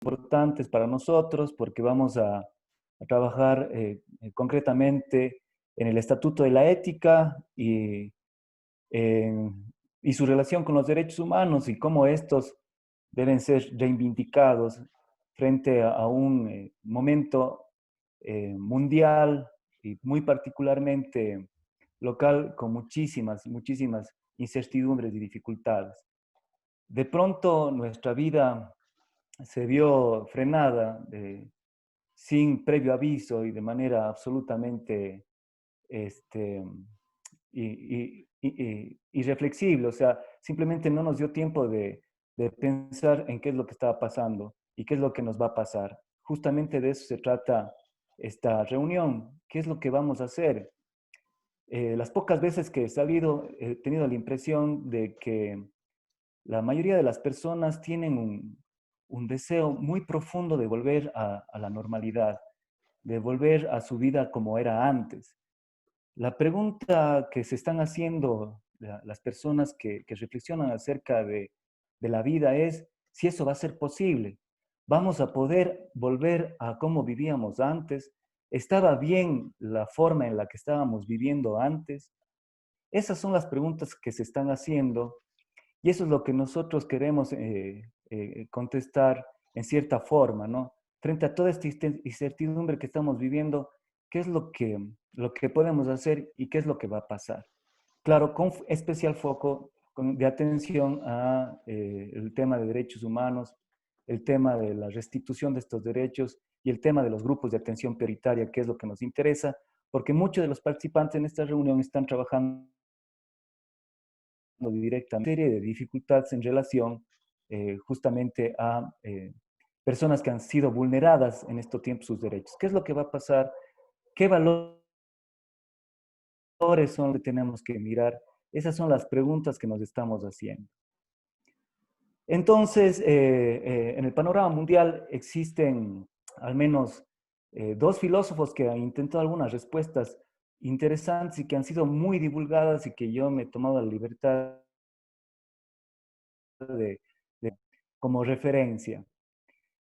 importantes para nosotros porque vamos a trabajar concretamente en el Estatuto de la Ética y su relación con los derechos humanos y cómo estos deben ser reivindicados frente a un momento mundial y muy particularmente local con muchísimas incertidumbres y dificultades. De pronto nuestra vida se vio frenada sin previo aviso y de manera absolutamente este, irreflexible. O sea, simplemente no nos dio tiempo de pensar en qué es lo que estaba pasando y qué es lo que nos va a pasar. Justamente de eso se trata esta reunión. ¿Qué es lo que vamos a hacer? Las pocas veces que he salido, he tenido la impresión de que la mayoría de las personas tienen un deseo muy profundo de volver a la normalidad, de volver a su vida como era antes. La pregunta que se están haciendo las personas que reflexionan acerca de la vida es si eso va a ser posible. ¿Vamos a poder volver a cómo vivíamos antes? ¿Estaba bien la forma en la que estábamos viviendo antes? Esas son las preguntas que se están haciendo y eso es lo que nosotros queremos contestar en cierta forma, ¿no? Frente a toda esta incertidumbre que estamos viviendo, ¿qué es lo que podemos hacer y qué es lo que va a pasar? Claro, con especial foco de atención a el tema de derechos humanos, el tema de la restitución de estos derechos y el tema de los grupos de atención prioritaria, que es lo que nos interesa, porque muchos de los participantes en esta reunión están trabajando directamente una serie de dificultades en relación justamente a personas que han sido vulneradas en estos tiempos sus derechos. ¿Qué es lo que va a pasar? ¿Qué valores son los que tenemos que mirar? Esas son las preguntas que nos estamos haciendo. Entonces, en el panorama mundial existen al menos dos filósofos que han intentado algunas respuestas interesantes y que han sido muy divulgadas y que yo me he tomado la libertad de, de como referencia.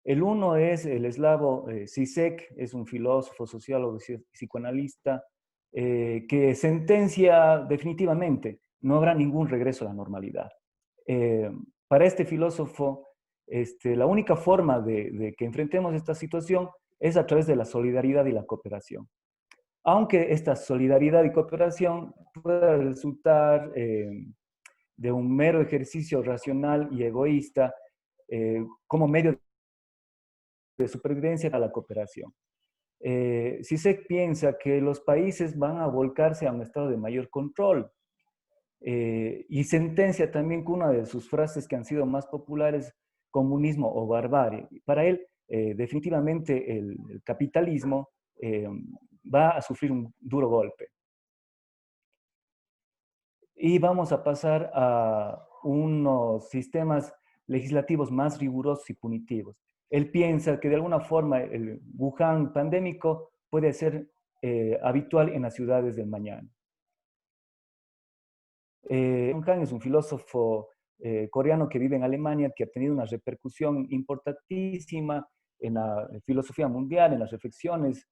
El uno es el eslavo Zizek, es un filósofo, sociólogo y psicoanalista, que sentencia definitivamente, no habrá ningún regreso a la normalidad. Eh, para este filósofo, la única forma de que enfrentemos esta situación es a través de la solidaridad y la cooperación. Aunque esta solidaridad y cooperación pueda resultar de un mero ejercicio racional y egoísta como medio de supervivencia a la cooperación. Si se piensa que los países van a volcarse a un estado de mayor control y sentencia también que una de sus frases que han sido más populares, comunismo o barbarie. Para él, definitivamente el capitalismo va a sufrir un duro golpe. Y vamos a pasar a unos sistemas legislativos más rigurosos y punitivos. Él piensa que de alguna forma el Wuhan pandémico puede ser habitual en las ciudades del mañana. Wuhan es un filósofo coreano que vive en Alemania, que ha tenido una repercusión importantísima en la filosofía mundial, en las reflexiones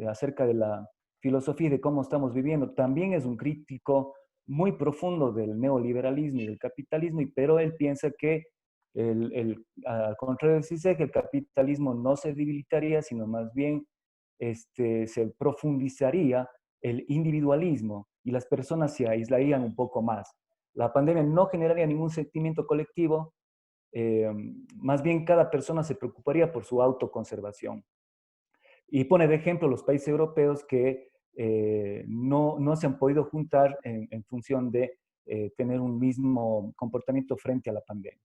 acerca de la filosofía y de cómo estamos viviendo. También es un crítico muy profundo del neoliberalismo y del capitalismo, pero él piensa que al contrario de Zizek, el capitalismo no se debilitaría, sino más bien se profundizaría el individualismo y las personas se aislarían un poco más. La pandemia no generaría ningún sentimiento colectivo, eh, más bien cada persona se preocuparía por su autoconservación. Y pone de ejemplo los países europeos que no se han podido juntar en función de tener un mismo comportamiento frente a la pandemia.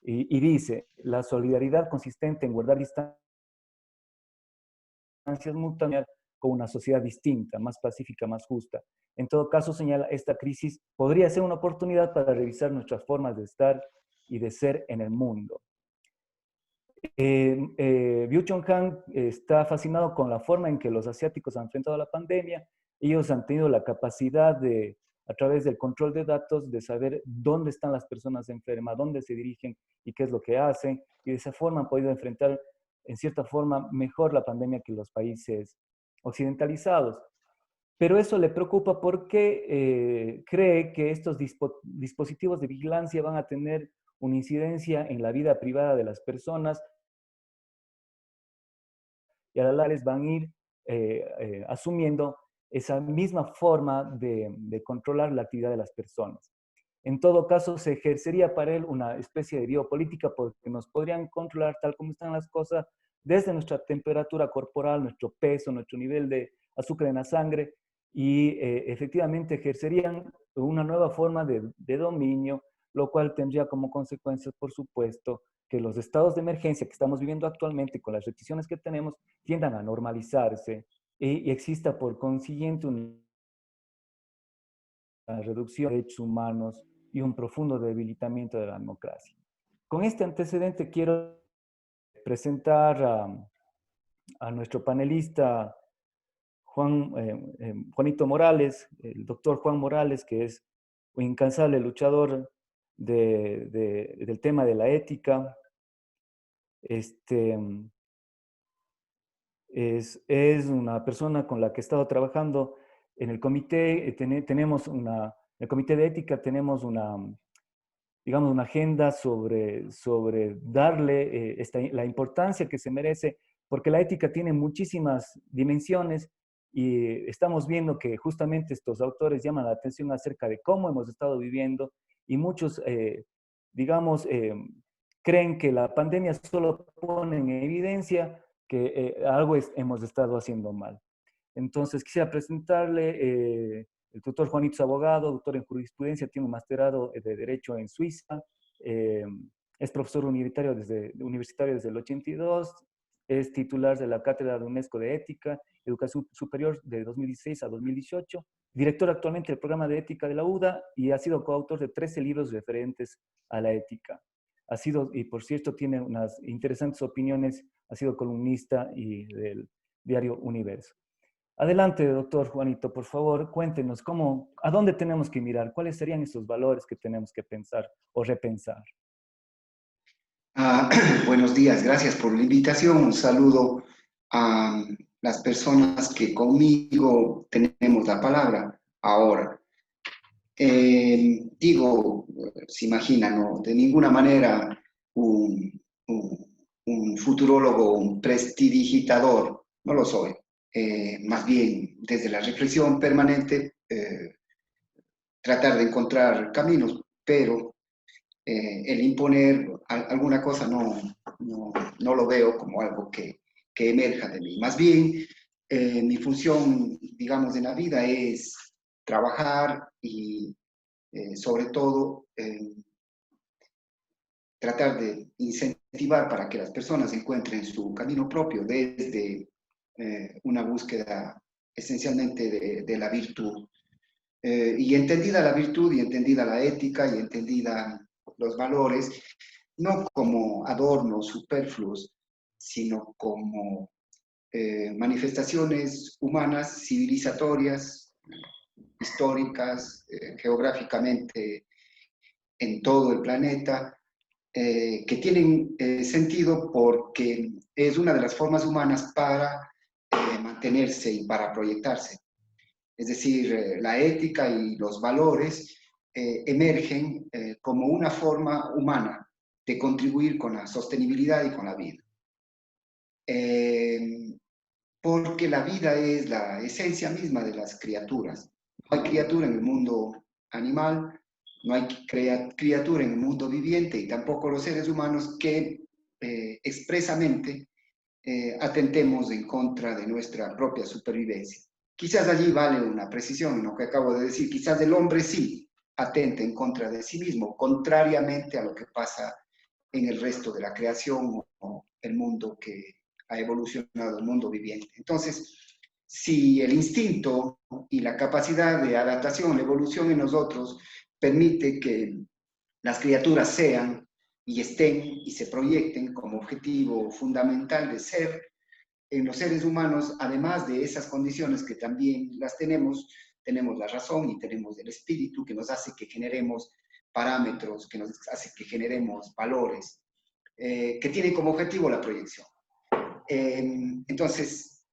Y dice, la solidaridad consistente en guardar distancias mutuas con una sociedad distinta, más pacífica, más justa. En todo caso, señala, esta crisis podría ser una oportunidad para revisar nuestras formas de estar y de ser en el mundo. Byung-Chul Han está fascinado con la forma en que los asiáticos han enfrentado la pandemia. Ellos han tenido la capacidad de a través del control de datos, de saber dónde están las personas enfermas, dónde se dirigen y qué es lo que hacen, y de esa forma han podido enfrentar en cierta forma mejor la pandemia que los países occidentalizados. Pero eso le preocupa porque cree que estos dispositivos de vigilancia van a tener una incidencia en la vida privada de las personas y a la larga les van a ir asumiendo esa misma forma de controlar la actividad de las personas. En todo caso, se ejercería para él una especie de biopolítica porque nos podrían controlar tal como están las cosas desde nuestra temperatura corporal, nuestro peso, nuestro nivel de azúcar en la sangre y efectivamente ejercerían una nueva forma de dominio, lo cual tendría como consecuencia, por supuesto, que los estados de emergencia que estamos viviendo actualmente con las restricciones que tenemos tiendan a normalizarse y exista por consiguiente una reducción de derechos humanos y un profundo debilitamiento de la democracia. Con este antecedente quiero presentar a nuestro panelista Juanito Morales, el doctor Juan Morales, que es un incansable luchador del tema de la ética. Este, es una persona con la que he estado trabajando en el comité, en el comité de ética tenemos digamos, una agenda sobre darle la importancia que se merece, porque la ética tiene muchísimas dimensiones y estamos viendo que justamente estos autores llaman la atención acerca de cómo hemos estado viviendo y muchos, digamos, creen que la pandemia solo pone en evidencia que algo hemos estado haciendo mal. Entonces, quisiera presentarle el doctor Juanito es abogado, doctor en jurisprudencia, tiene un masterado de Derecho en Suiza, eh, es profesor universitario desde el 82, es titular de la Cátedra de UNESCO de Ética, Educación Superior de 2016 a 2018, director actualmente del programa de ética de la UDA y ha sido coautor de 13 libros referentes a la ética. Ha sido, y por cierto, tiene unas interesantes opiniones, ha sido columnista y del diario Universo. Adelante, doctor Juanito, por favor, cuéntenos a dónde tenemos que mirar, cuáles serían esos valores que tenemos que pensar o repensar. Buenos días, gracias por la invitación. Un saludo a las personas que conmigo tenemos la palabra ahora. Se imagina, ¿no? De ninguna manera un futurólogo, un prestidigitador, no lo soy. Más bien, desde la reflexión permanente, tratar de encontrar caminos, pero el imponer alguna cosa no lo veo como algo que emerja de mí. Más bien, mi función, digamos, en la vida es trabajar y, sobre todo, tratar de incentivar para que las personas encuentren su camino propio desde una búsqueda esencialmente de la virtud. Y entendida la virtud y entendida la ética y entendida los valores, no como adornos superfluos, sino como manifestaciones humanas, civilizatorias, históricas, geográficamente en todo el planeta, que tienen sentido porque es una de las formas humanas para mantenerse y para proyectarse. Es decir, la ética y los valores emergen como una forma humana de contribuir con la sostenibilidad y con la vida. Porque la vida es la esencia misma de las criaturas. No hay criatura en el mundo animal, no hay criatura en el mundo viviente y tampoco los seres humanos que expresamente atentemos en contra de nuestra propia supervivencia. Quizás allí vale una precisión en lo que acabo de decir. Quizás el hombre sí atente en contra de sí mismo, contrariamente a lo que pasa en el resto de la creación o el mundo que ha evolucionado, el mundo viviente. Entonces, si el instinto y la capacidad de adaptación, la evolución en nosotros permite que las criaturas sean y estén y se proyecten como objetivo fundamental de ser en los seres humanos, además de esas condiciones que también las tenemos, tenemos la razón y tenemos el espíritu que nos hace que generemos parámetros, que nos hace que generemos valores, que tienen como objetivo la proyección. Entonces,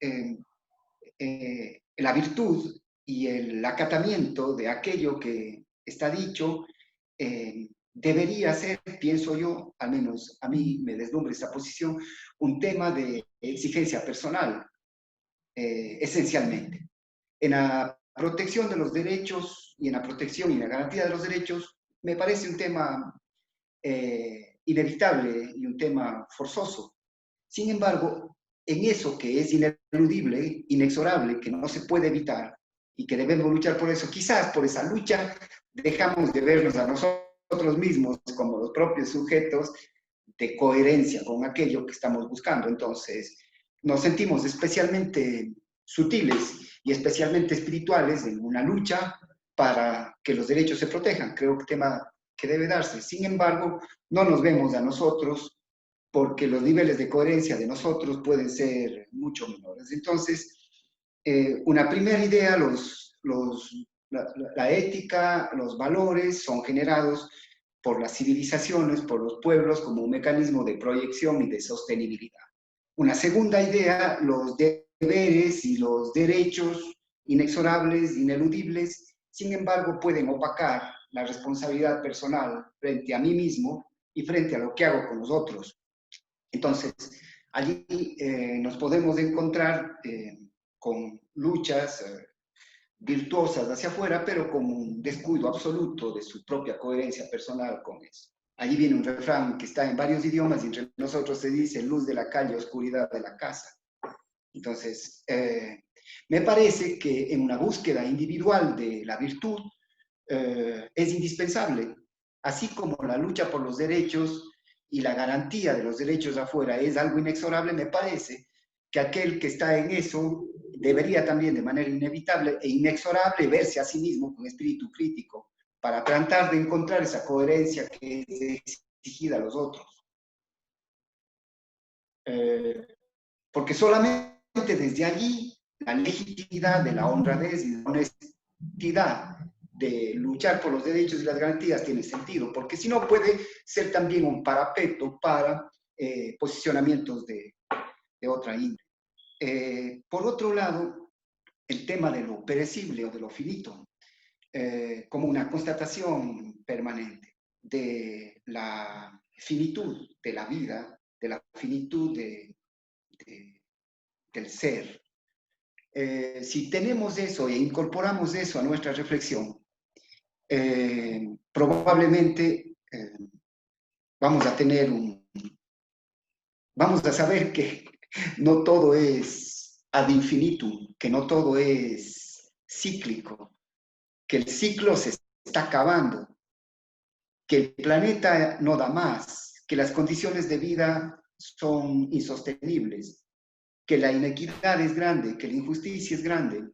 la virtud y el acatamiento de aquello que está dicho debería ser, pienso yo, al menos a mí me deslumbra esta posición, un tema de exigencia personal, esencialmente. En la protección de los derechos y en la protección y la garantía de los derechos, me parece un tema inevitable y un tema forzoso. Sin embargo, en eso que es ineludible, inexorable, que no se puede evitar y que debemos luchar por eso, quizás por esa lucha dejamos de vernos a nosotros mismos como los propios sujetos de coherencia con aquello que estamos buscando. Entonces, nos sentimos especialmente sutiles y especialmente espirituales en una lucha para que los derechos se protejan. Creo que tema que debe darse. Sin embargo, no nos vemos a nosotros porque los niveles de coherencia de nosotros pueden ser mucho menores. Entonces, una primera idea, la ética, los valores son generados por las civilizaciones, por los pueblos, como un mecanismo de proyección y de sostenibilidad. Una segunda idea, los deberes y los derechos inexorables, ineludibles, sin embargo, pueden opacar la responsabilidad personal frente a mí mismo y frente a lo que hago con los otros. Entonces, allí nos podemos encontrar con luchas virtuosas hacia afuera, pero con un descuido absoluto de su propia coherencia personal con eso. Allí viene un refrán que está en varios idiomas y entre nosotros se dice luz de la calle, oscuridad de la casa. Entonces, me parece que en una búsqueda individual de la virtud es indispensable, así como la lucha por los derechos y la garantía de los derechos afuera es algo inexorable, me parece que aquel que está en eso debería también de manera inevitable e inexorable verse a sí mismo con espíritu crítico para tratar de encontrar esa coherencia que es exigida a los otros. Porque solamente desde allí la legitimidad de la honradez y la honestidad de luchar por los derechos y las garantías tiene sentido, porque si no puede ser también un parapeto para posicionamientos de otra índole. Por otro lado, el tema de lo perecible o de lo finito, como una constatación permanente de la finitud de la vida, de la finitud del ser. Si tenemos eso e incorporamos eso a nuestra reflexión, probablemente vamos a saber que no todo es ad infinitum, que no todo es cíclico, que el ciclo se está acabando, que el planeta no da más, que las condiciones de vida son insostenibles, que la inequidad es grande, que la injusticia es grande.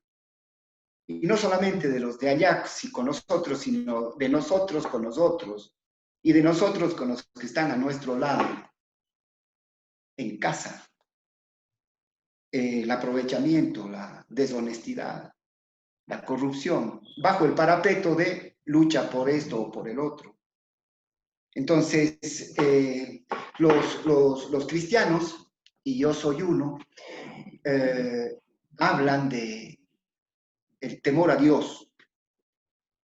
Y no solamente de los de allá sí, con nosotros, sino de nosotros con nosotros y de nosotros con los que están a nuestro lado, en casa. El aprovechamiento, la deshonestidad, la corrupción, bajo el parapeto de lucha por esto o por el otro. Entonces, los cristianos, y yo soy uno, hablan de el temor a Dios.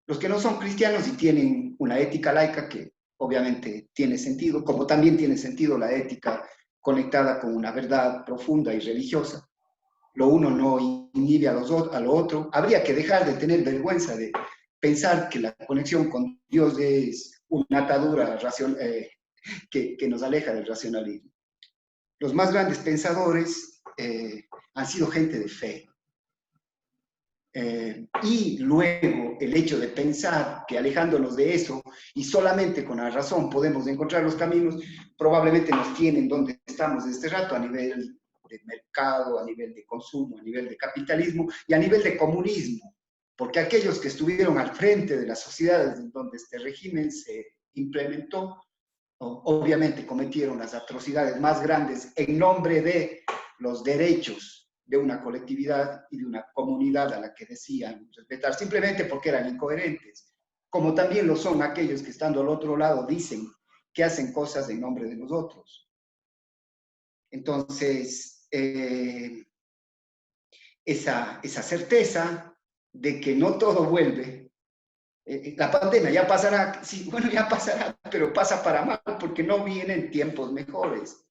Los que no son cristianos y tienen una ética laica que obviamente tiene sentido, como también tiene sentido la ética conectada con una verdad profunda y religiosa. Lo uno no inhibe a lo otro. Habría que dejar de tener vergüenza de pensar que la conexión con Dios es una atadura que nos aleja del racionalismo. Los más grandes pensadores han sido gente de fe. Y luego el hecho de pensar que alejándonos de eso y solamente con la razón podemos encontrar los caminos, probablemente nos tienen donde estamos desde este rato a nivel de mercado, a nivel de consumo, a nivel de capitalismo y a nivel de comunismo, porque aquellos que estuvieron al frente de las sociedades en donde este régimen se implementó, obviamente cometieron las atrocidades más grandes en nombre de los derechos de una colectividad y de una comunidad a la que decían respetar, simplemente porque eran incoherentes, como también lo son aquellos que estando al otro lado dicen que hacen cosas en nombre de nosotros. Entonces, esa certeza de que no todo vuelve, la pandemia ya pasará, sí, bueno, ya pasará, pero pasa para mal porque no vienen tiempos mejores,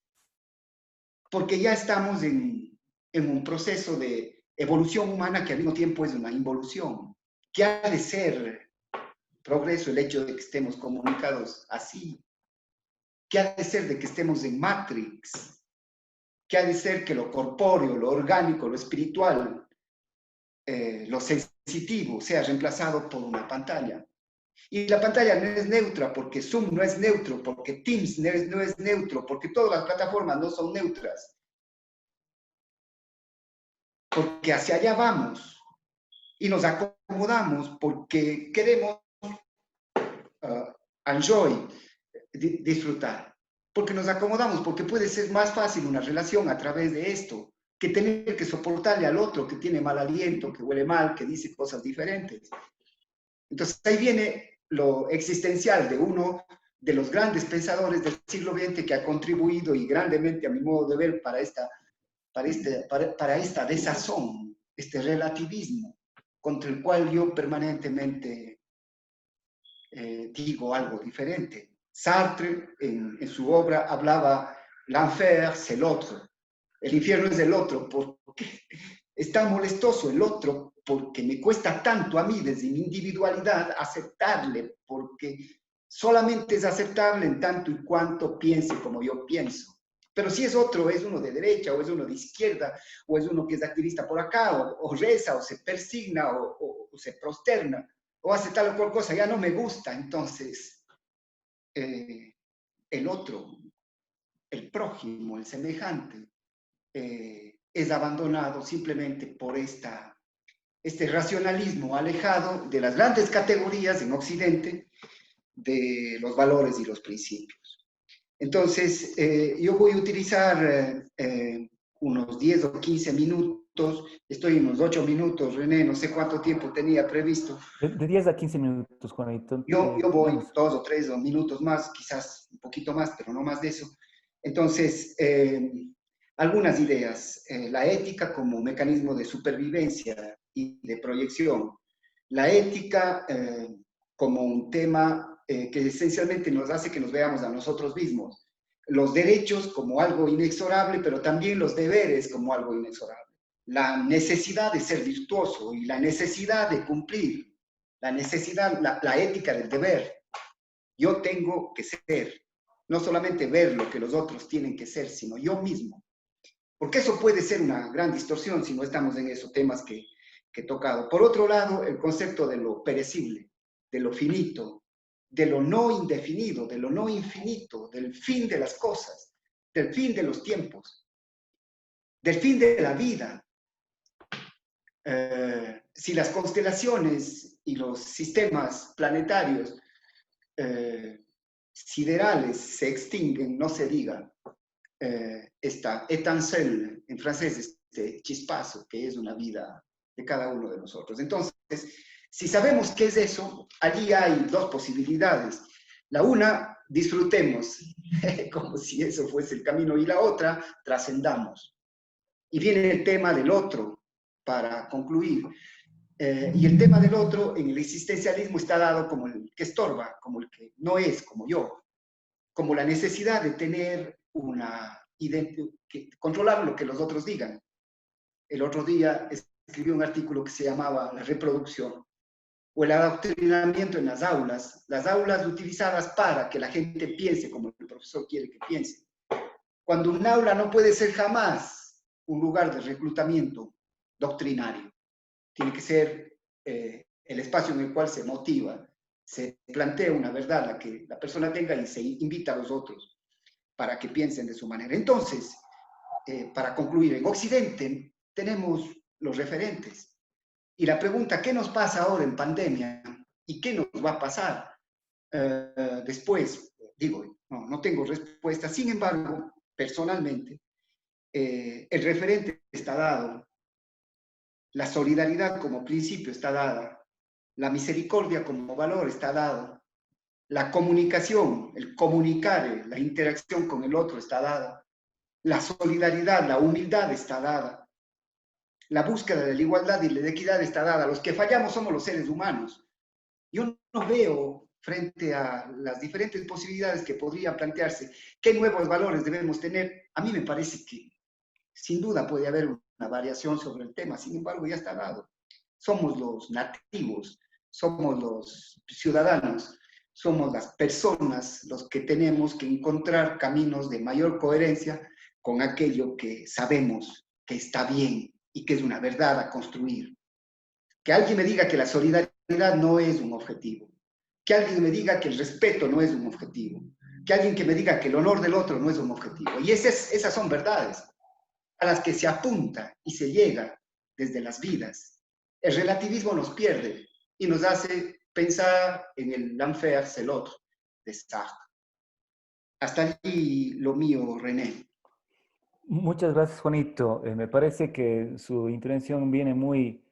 porque ya estamos en un proceso de evolución humana que al mismo tiempo es una involución, que ha de ser progreso el hecho de que estemos comunicados así, que ha de ser de que estemos en Matrix, que ha de ser que lo corpóreo, lo orgánico, lo espiritual, lo sensitivo sea reemplazado por una pantalla. Y la pantalla no es neutra porque Zoom no es neutro, porque Teams no es neutro, porque todas las plataformas no son neutras. Porque hacia allá vamos y nos acomodamos porque queremos enjoy, disfrutar. Porque nos acomodamos, porque puede ser más fácil una relación a través de esto que tener que soportarle al otro que tiene mal aliento, que huele mal, que dice cosas diferentes. Entonces ahí viene lo existencial de uno de los grandes pensadores del siglo XX que ha contribuido y grandemente a mi modo de ver para esta desazón, este relativismo contra el cual yo permanentemente digo algo diferente. Sartre en su obra hablaba l'enfer c'est l'autre, el infierno es el otro, porque es tan molestoso el otro, porque me cuesta tanto a mí desde mi individualidad aceptarle, porque solamente es aceptable en tanto y cuanto piense como yo pienso. Pero si es otro, es uno de derecha, o es uno de izquierda, o es uno que es activista por acá, o reza, o se persigna, o se prosterna, o hace tal o cual cosa, ya no me gusta. Entonces, el otro, el prójimo, el semejante, es abandonado simplemente por este racionalismo alejado de las grandes categorías en Occidente de los valores y los principios. Entonces, yo voy a utilizar unos 10 o 15 minutos, estoy en unos 8 minutos, René, no sé cuánto tiempo tenía previsto. De 10 a 15 minutos, Juanito. Yo voy Vamos. 2 o 3 minutos más, quizás un poquito más, pero no más de eso. Entonces, algunas ideas. La ética como mecanismo de supervivencia y de proyección. La ética como un tema que esencialmente nos hace que nos veamos a nosotros mismos. Los derechos como algo inexorable, pero también los deberes como algo inexorable. La necesidad de ser virtuoso y la necesidad de cumplir. La necesidad, la ética del deber. Yo tengo que ser, no solamente ver lo que los otros tienen que ser, sino yo mismo. Porque eso puede ser una gran distorsión si no estamos en esos temas que he tocado. Por otro lado, el concepto de lo perecible, de lo finito, de lo no indefinido, de lo no infinito, del fin de las cosas, del fin de los tiempos, del fin de la vida. Si las constelaciones y los sistemas planetarios siderales se extinguen, no se diga esta étincelle, en francés, este chispazo, que es una vida de cada uno de nosotros. Entonces, si sabemos qué es eso, allí hay dos posibilidades. La una, disfrutemos, como si eso fuese el camino, y la otra, trascendamos. Y viene el tema del otro, para concluir. Y el tema del otro en el existencialismo está dado como el que estorba, como el que no es como yo, como la necesidad de tener controlar lo que los otros digan. El otro día escribí un artículo que se llamaba La reproducción o el adoctrinamiento en las aulas utilizadas para que la gente piense como el profesor quiere que piense. Cuando un aula no puede ser jamás un lugar de reclutamiento doctrinario, tiene que ser el espacio en el cual se motiva, se plantea una verdad la que la persona tenga y se invita a los otros para que piensen de su manera. Entonces, para concluir, en Occidente tenemos los referentes. Y la pregunta, ¿qué nos pasa ahora en pandemia? ¿Y qué nos va a pasar después? Digo, no tengo respuesta. Sin embargo, personalmente, el referente está dado, la solidaridad como principio está dada, la misericordia como valor está dado, la comunicación, el comunicar, la interacción con el otro está dada, la solidaridad, la humildad está dada, la búsqueda de la igualdad y la equidad está dada. Los que fallamos somos los seres humanos. Yo no veo frente a las diferentes posibilidades que podrían plantearse qué nuevos valores debemos tener. A mí me parece que sin duda puede haber una variación sobre el tema, sin embargo ya está dado. Somos los nativos, somos los ciudadanos, somos las personas los que tenemos que encontrar caminos de mayor coherencia con aquello que sabemos que está bien y que es una verdad a construir. Que alguien me diga que la solidaridad no es un objetivo, que alguien me diga que el respeto no es un objetivo, que alguien que me diga que el honor del otro no es un objetivo. Y esas son verdades a las que se apunta y se llega desde las vidas. El relativismo nos pierde y nos hace pensar en el l'enfer, c'est l'autre, de Sartre. Hasta allí lo mío, René. Muchas gracias, Juanito. Me parece que su intervención viene muy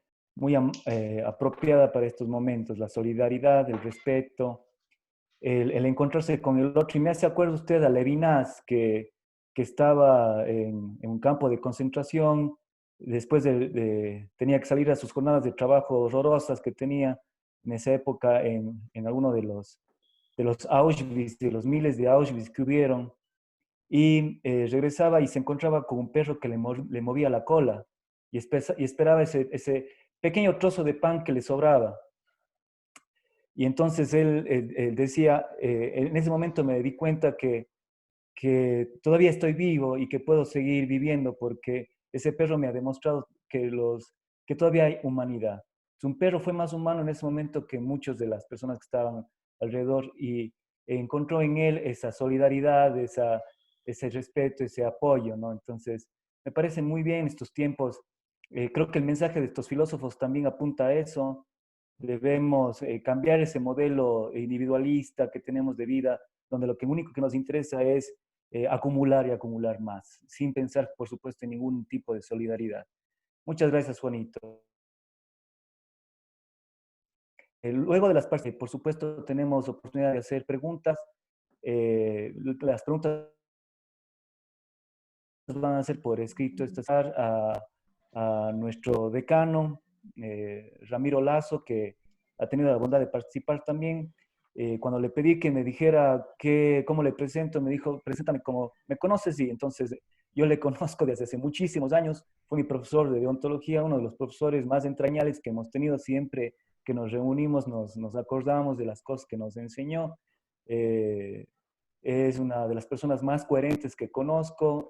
apropiada para estos momentos. La solidaridad, el respeto, el encontrarse con el otro. Y me hace acuerdo usted a Levinas, que estaba en un campo de concentración, después tenía que salir a sus jornadas de trabajo horrorosas que tenía en esa época en alguno de los Auschwitz, de los miles de Auschwitz que hubieron, y regresaba y se encontraba con un perro que le movía la cola y esperaba ese pequeño trozo de pan que le sobraba. Y entonces él decía, en ese momento me di cuenta que todavía estoy vivo y que puedo seguir viviendo porque ese perro me ha demostrado que todavía hay humanidad. Un perro fue más humano en ese momento que muchas de las personas que estaban alrededor y encontró en él esa solidaridad, ese respeto, ese apoyo, ¿no? Entonces, me parecen muy bien estos tiempos. Creo que el mensaje de estos filósofos también apunta a eso. Debemos cambiar ese modelo individualista que tenemos de vida, donde lo único que nos interesa es acumular y acumular más, sin pensar, por supuesto, en ningún tipo de solidaridad. Muchas gracias, Juanito. Luego de las partes, por supuesto, tenemos oportunidad de hacer preguntas. Las preguntas van a ser por escrito. A nuestro decano, Ramiro Lazo, que ha tenido la bondad de participar también. Cuando le pedí que me dijera cómo le presento, me dijo, preséntame como me conoces, y entonces yo le conozco desde hace muchísimos años. Fue mi profesor de deontología, uno de los profesores más entrañables que hemos tenido. Siempre que nos reunimos nos acordamos de las cosas que nos enseñó. Es una de las personas más coherentes que conozco,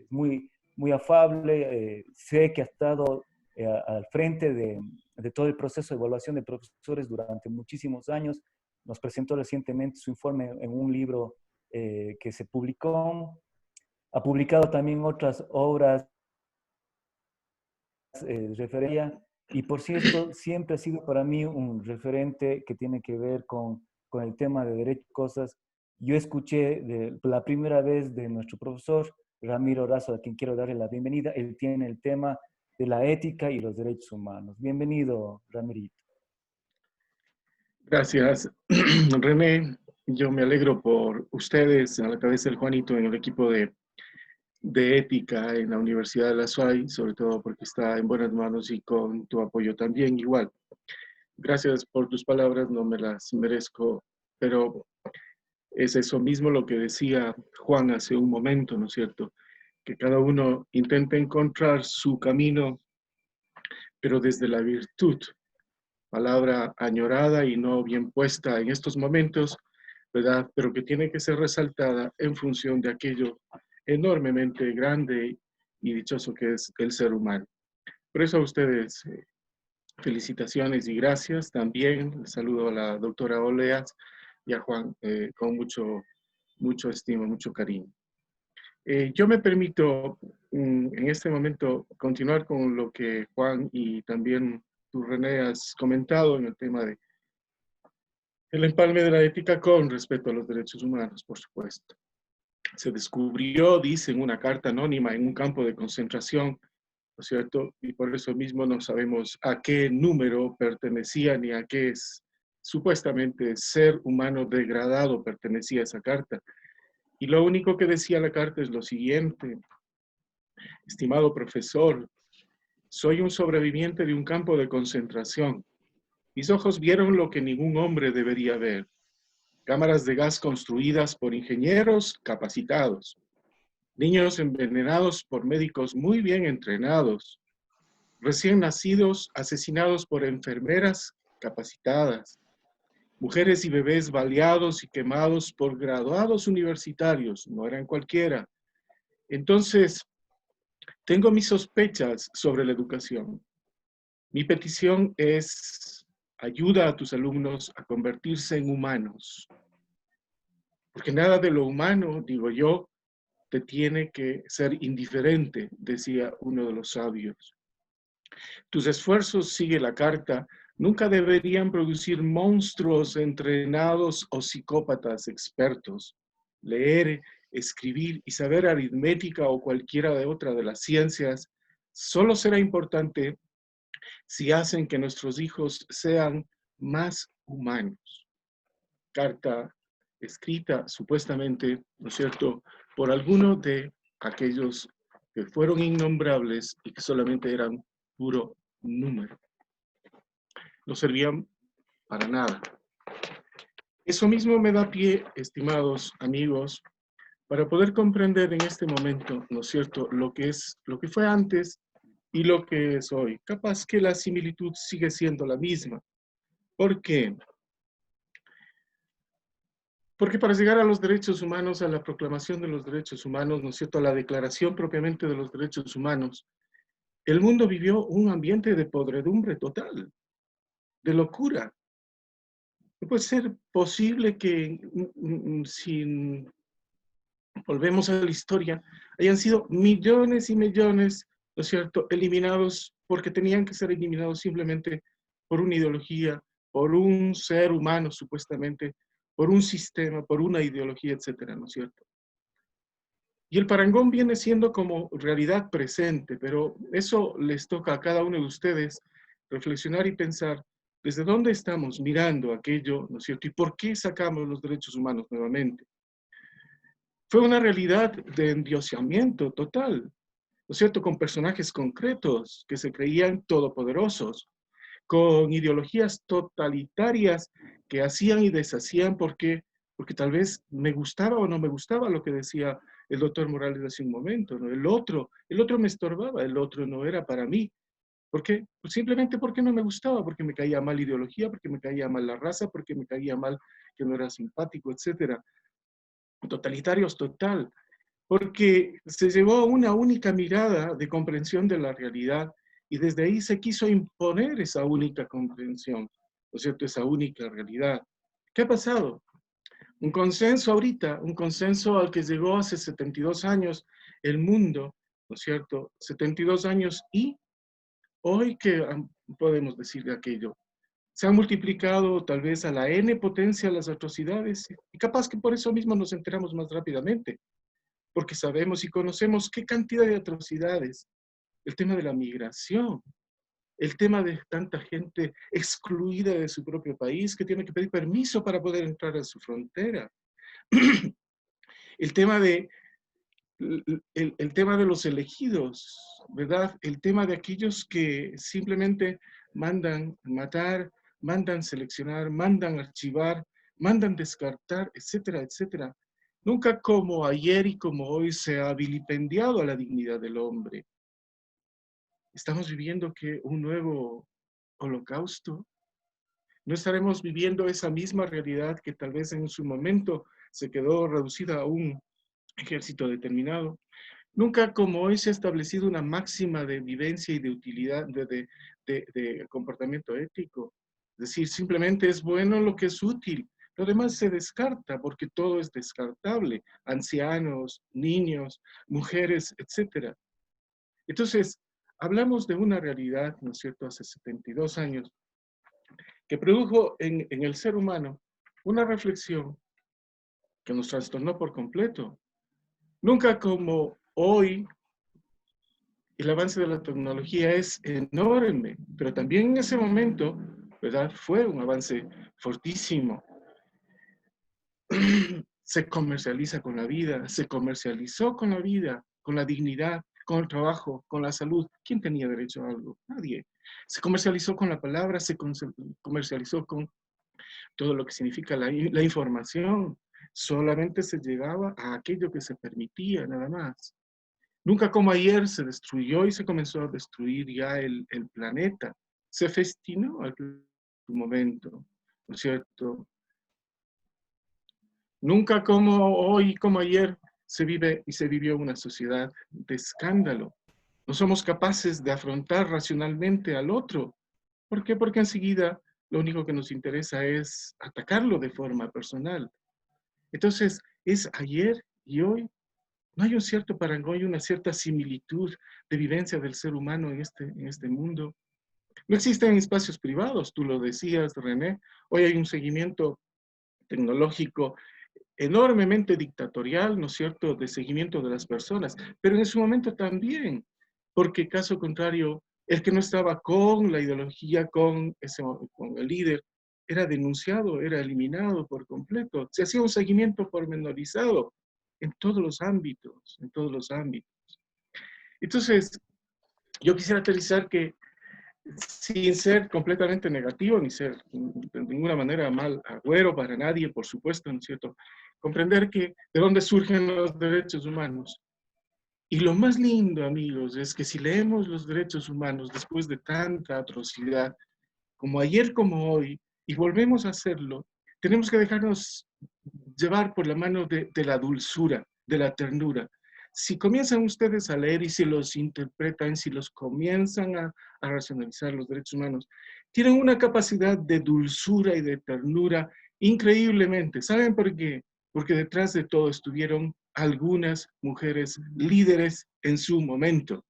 muy afable. Sé que ha estado al frente de todo el proceso de evaluación de profesores durante muchísimos años. Nos presentó recientemente su informe en un libro que se publicó. Ha publicado también otras obras refería, y por cierto, siempre ha sido para mí un referente que tiene que ver con el tema de derechos y cosas. Yo escuché la primera vez de nuestro profesor Ramiro Razo, a quien quiero darle la bienvenida. Él tiene el tema de la ética y los derechos humanos. Bienvenido, Ramirito. Gracias, René. Yo me alegro por ustedes, a la cabeza del Juanito, en el equipo de ética en la Universidad de la SUAY, sobre todo porque está en buenas manos y con tu apoyo también igual. Gracias por tus palabras, no me las merezco, pero es eso mismo lo que decía Juan hace un momento, ¿no es cierto? Que cada uno intente encontrar su camino, pero desde la virtud, palabra añorada y no bien puesta en estos momentos, ¿verdad? Pero que tiene que ser resaltada en función de aquello enormemente grande y dichoso que es el ser humano. Por eso a ustedes felicitaciones y gracias. También saludo a la doctora Oleas y a Juan con mucho estima, mucho cariño. Yo me permito en este momento continuar con lo que Juan y también tú, René, has comentado en el tema de el empalme de la ética con respecto a los derechos humanos, por supuesto. se descubrió, dice en una carta anónima, en un campo de concentración, ¿no es cierto? Y por eso mismo no sabemos a qué número pertenecía ni a qué supuestamente ser humano degradado pertenecía a esa carta. Y lo único que decía la carta es lo siguiente: estimado profesor, soy un sobreviviente de un campo de concentración. Mis ojos vieron lo que ningún hombre debería ver: cámaras de gas construidas por ingenieros capacitados, niños envenenados por médicos muy bien entrenados, recién nacidos asesinados por enfermeras capacitadas, mujeres y bebés baleados y quemados por graduados universitarios, no eran cualquiera. Entonces, tengo mis sospechas sobre la educación. Mi petición es: ayuda a tus alumnos a convertirse en humanos. Porque nada de lo humano, digo yo, te tiene que ser indiferente, decía uno de los sabios. Tus esfuerzos, sigue la carta, nunca deberían producir monstruos entrenados o psicópatas expertos. Leer, escribir y saber aritmética o cualquiera de otra de las ciencias solo será importante si hacen que nuestros hijos sean más humanos. Carta escrita supuestamente, ¿no es cierto?, por alguno de aquellos que fueron innombrables y que solamente eran puro número. No servían para nada. Eso mismo me da pie, estimados amigos, para poder comprender en este momento, ¿no es cierto?, lo que fue antes y lo que es hoy. Capaz que la similitud sigue siendo la misma. ¿Por qué? Porque para llegar a los derechos humanos, a la proclamación de los derechos humanos, ¿no es cierto?, a la declaración propiamente de los derechos humanos, el mundo vivió un ambiente de podredumbre total, de locura. No puede ser posible que, si volvemos a la historia, hayan sido millones y millones, ¿no es cierto?, eliminados porque tenían que ser eliminados simplemente por una ideología, por un ser humano supuestamente, por un sistema, por una ideología, etcétera, ¿no es cierto? Y el parangón viene siendo como realidad presente, pero eso les toca a cada uno de ustedes reflexionar y pensar desde dónde estamos mirando aquello, ¿no es cierto? Y por qué sacamos los derechos humanos nuevamente. Fue una realidad de endiosamiento total, ¿no es cierto?, con personajes concretos que se creían todopoderosos, con ideologías totalitarias que hacían y deshacían porque tal vez me gustaba o no me gustaba lo que decía el doctor Morales hace un momento, ¿no? El otro me estorbaba, el otro no era para mí. ¿Por qué? Pues simplemente porque no me gustaba, porque me caía mal la ideología, porque me caía mal la raza, porque me caía mal que no era simpático, etcétera. Totalitarios total, porque se llevó una única mirada de comprensión de la realidad y desde ahí se quiso imponer esa única comprensión, ¿no es cierto?, esa única realidad. ¿Qué ha pasado? Un consenso ahorita, un consenso al que llegó hace 72 años el mundo, ¿no es cierto?, 72 años, y hoy, ¿qué podemos decir de aquello? Se han multiplicado tal vez a la N potencia las atrocidades y capaz que por eso mismo nos enteramos más rápidamente, porque sabemos y conocemos qué cantidad de atrocidades. El tema de la migración, el tema de tanta gente excluida de su propio país que tiene que pedir permiso para poder entrar a su frontera. El tema de, el tema de los elegidos, ¿verdad? El tema de aquellos que simplemente mandan matar, mandan seleccionar, mandan archivar, mandan descartar, etcétera, etcétera. Nunca como ayer y como hoy se ha vilipendiado a la dignidad del hombre. Estamos viviendo que un nuevo holocausto. No estaremos viviendo esa misma realidad que tal vez en su momento se quedó reducida a un ejército determinado. Nunca como hoy se ha establecido una máxima de vivencia y de utilidad, de comportamiento ético. Es decir, simplemente es bueno lo que es útil. Lo demás se descarta porque todo es descartable. Ancianos, niños, mujeres, etc. Entonces, hablamos de una realidad, ¿no es cierto?, hace 72 años, que produjo en el ser humano una reflexión que nos trastornó por completo. Nunca como hoy, el avance de la tecnología es enorme, pero también en ese momento, ¿verdad? Fue un avance fortísimo. Se comercializa con la vida, se comercializó con la vida, con la dignidad, con el trabajo, con la salud. ¿Quién tenía derecho a algo? Nadie. Se comercializó con la palabra, se comercializó con todo lo que significa la información. Solamente se llegaba a aquello que se permitía, nada más. Nunca como ayer se destruyó y se comenzó a destruir ya el planeta. Se festinó al momento, ¿no es cierto? Nunca como hoy, como ayer, se vive y se vivió una sociedad de escándalo. No somos capaces de afrontar racionalmente al otro. ¿Por qué? Porque enseguida lo único que nos interesa es atacarlo de forma personal. Entonces, es ayer y hoy. No hay un cierto parangón, hay una cierta similitud de vivencia del ser humano en este mundo. No existen espacios privados, tú lo decías, René. Hoy hay un seguimiento tecnológico enormemente dictatorial, ¿no es cierto?, de seguimiento de las personas, pero en su momento también, porque caso contrario, el que no estaba con la ideología, con el líder, era denunciado, era eliminado por completo. Se hacía un seguimiento pormenorizado en todos los ámbitos, en todos los ámbitos. Entonces, yo quisiera aterrizar que sin ser completamente negativo, ni ser de ninguna manera mal agüero para nadie, por supuesto, ¿no es cierto? Comprender que de dónde surgen los derechos humanos. Y lo más lindo, amigos, es que si leemos los derechos humanos después de tanta atrocidad, como ayer como hoy, y volvemos a hacerlo, tenemos que dejarnos llevar por la mano de la dulzura, de la ternura. Si comienzan ustedes a leer y si los interpretan, si los comienzan a racionalizar los derechos humanos, tienen una capacidad de dulzura y de ternura increíblemente. ¿Saben por qué? Porque detrás de todo estuvieron algunas mujeres líderes en su momento.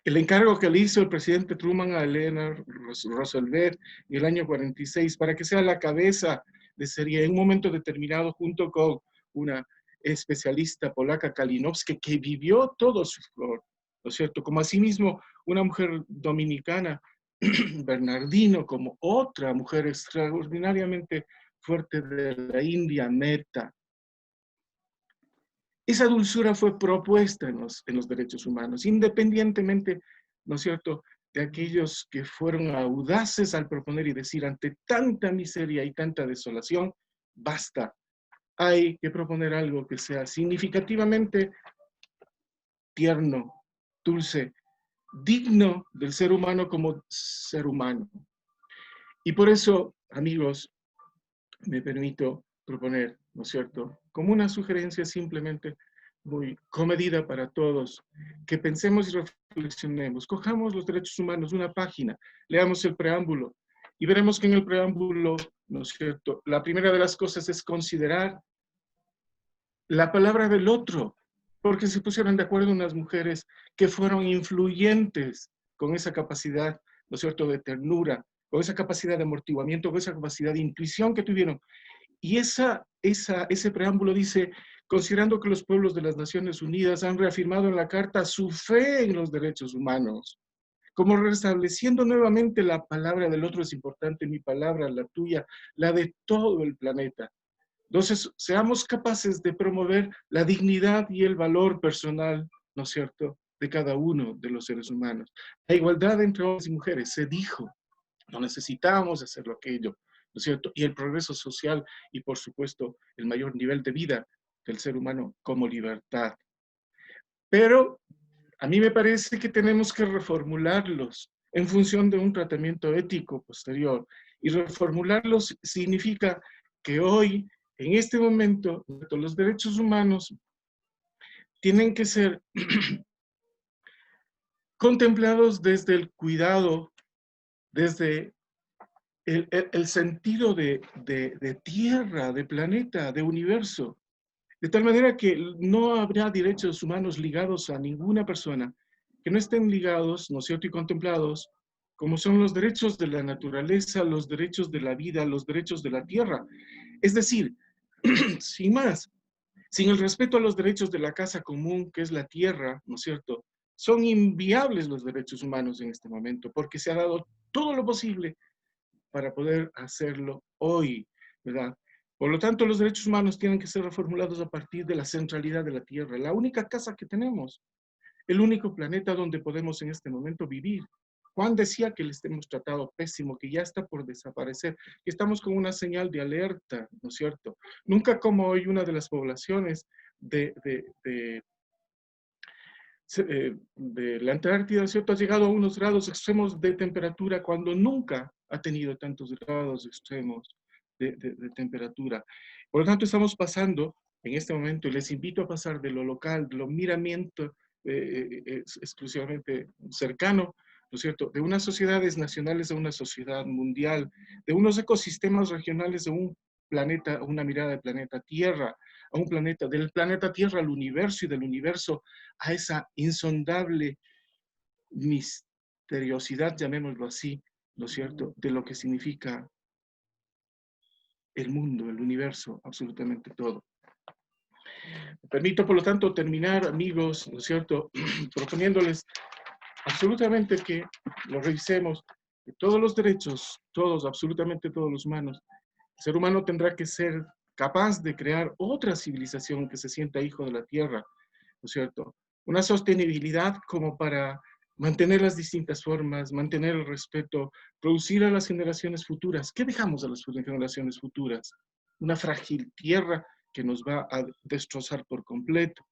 El encargo que le hizo el presidente Truman a Elena Roosevelt en el año 46 para que sea la cabeza de serie en un momento determinado junto con una especialista polaca, Kalinowska, que vivió todo su flor, ¿no es cierto? Como asimismo una mujer dominicana, Bernardino, como otra mujer extraordinariamente fuerte de la India, Meta. Esa dulzura fue propuesta en los derechos humanos, independientemente, ¿no es cierto?, de aquellos que fueron audaces al proponer y decir ante tanta miseria y tanta desolación, basta, hay que proponer algo que sea significativamente tierno, dulce, digno del ser humano como ser humano. Y por eso, amigos, me permito proponer, ¿no es cierto?, como una sugerencia simplemente muy comedida para todos, que pensemos y reflexionemos, cojamos los derechos humanos, una página, leamos el preámbulo y veremos que en el preámbulo, ¿no es cierto?, la primera de las cosas es considerar la palabra del otro, porque se pusieron de acuerdo unas mujeres que fueron influyentes con esa capacidad, ¿no es cierto?, de ternura, con esa capacidad de amortiguamiento, con esa capacidad de intuición que tuvieron. Y ese preámbulo dice, considerando que los pueblos de las Naciones Unidas han reafirmado en la Carta su fe en los derechos humanos, como restableciendo nuevamente la palabra del otro es importante, mi palabra, la tuya, la de todo el planeta. Entonces, seamos capaces de promover la dignidad y el valor personal, ¿no es cierto?, de cada uno de los seres humanos. La igualdad entre hombres y mujeres, se dijo, no necesitamos hacerlo aquello, ¿no es cierto? Y el progreso social y, por supuesto, el mayor nivel de vida del ser humano como libertad. Pero a mí me parece que tenemos que reformularlos en función de un tratamiento ético posterior. Y reformularlos significa que hoy, en este momento, los derechos humanos tienen que ser contemplados desde el cuidado, desde el sentido de tierra, de planeta, de universo, de tal manera que no habrá derechos humanos ligados a ninguna persona que no estén ligados, ¿no es cierto?, y contemplados como son los derechos de la naturaleza, los derechos de la vida, los derechos de la tierra. Es decir, sin más, Sin el respeto a los derechos de la casa común, que es la tierra, ¿no es cierto? Son inviables los derechos humanos en este momento, porque se ha dado todo lo posible para poder hacerlo hoy, ¿verdad? Por lo tanto, los derechos humanos tienen que ser reformulados a partir de la centralidad de la tierra, la única casa que tenemos, el único planeta donde podemos en este momento vivir. Juan decía que les hemos tratado pésimo, que ya está por desaparecer, que estamos con una señal de alerta, ¿no es cierto? Nunca como hoy una de las poblaciones de la Antártida, ¿cierto? Ha llegado a unos grados extremos de temperatura cuando nunca ha tenido tantos grados extremos de temperatura. Por lo tanto, estamos pasando en este momento, y les invito a pasar de lo local, de lo miramiento exclusivamente cercano, ¿no es cierto?, de unas sociedades nacionales a una sociedad mundial, de unos ecosistemas regionales de un planeta, una mirada del planeta Tierra, a un planeta, del planeta Tierra al universo y del universo a esa insondable misteriosidad, llamémoslo así, ¿no es cierto?, de lo que significa el mundo, el universo, absolutamente todo. Me permito, por lo tanto, terminar, amigos, ¿no es cierto?, proponiéndoles absolutamente que lo revisemos, que todos los derechos, todos, absolutamente todos los humanos, el ser humano tendrá que ser capaz de crear otra civilización que se sienta hijo de la tierra, ¿no es cierto? Una sostenibilidad como para mantener las distintas formas, mantener el respeto, producir a las generaciones futuras. ¿Qué dejamos a las generaciones futuras? Una frágil tierra que nos va a destrozar por completo.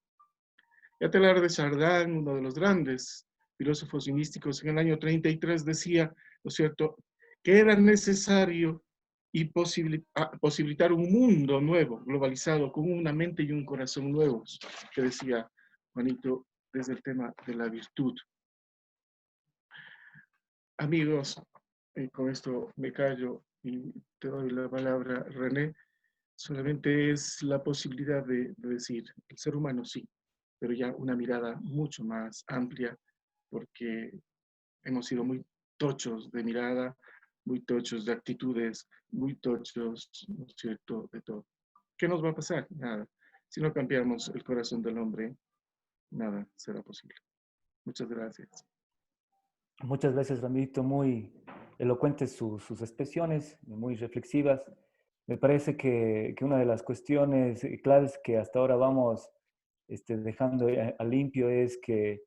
Ya Teilhard de Chardin, uno de los grandes filósofos y místicos, en el año 33 decía, ¿no es cierto?, que era necesario y posibilitar un mundo nuevo, globalizado, con una mente y un corazón nuevos, que decía Juanito desde el tema de la virtud. Amigos, con esto me callo y te doy la palabra, René. Solamente es la posibilidad de decir, el ser humano sí, pero ya una mirada mucho más amplia, porque hemos sido muy tochos de mirada, muy tochos de actitudes, muy tochos, ¿no es cierto?, de todo. ¿Qué nos va a pasar? Nada. Si no cambiamos el corazón del hombre, nada será posible. Muchas gracias. Muchas gracias, Ramiro. Muy elocuentes sus expresiones, muy reflexivas. Me parece que una de las cuestiones claves que hasta ahora vamos dejando a limpio es que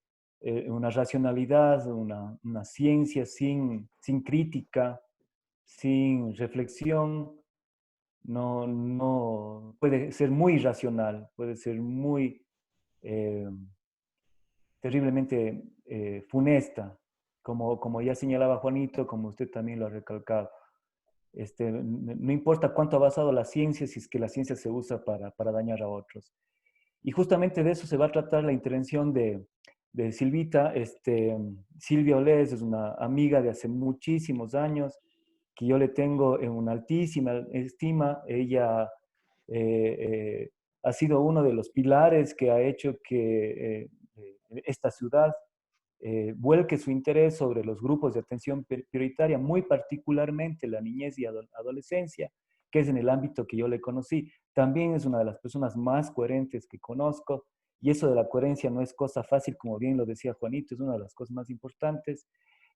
una racionalidad, una ciencia sin crítica, sin reflexión, no puede ser muy irracional, puede ser muy eh, terriblemente funesta, como ya señalaba Juanito, como usted también lo ha recalcado. No importa cuánto ha avanzado la ciencia, si es que la ciencia se usa para dañar a otros. Y justamente de eso se va a tratar la intervención de Silvita. Silvia Olés es una amiga de hace muchísimos años, que yo le tengo en una altísima estima. Ella ha sido uno de los pilares que ha hecho que esta ciudad vuelque su interés sobre los grupos de atención prioritaria, muy particularmente la niñez y adolescencia, que es en el ámbito que yo le conocí. También es una de las personas más coherentes que conozco, y eso de la coherencia no es cosa fácil, como bien lo decía Juanito, es una de las cosas más importantes.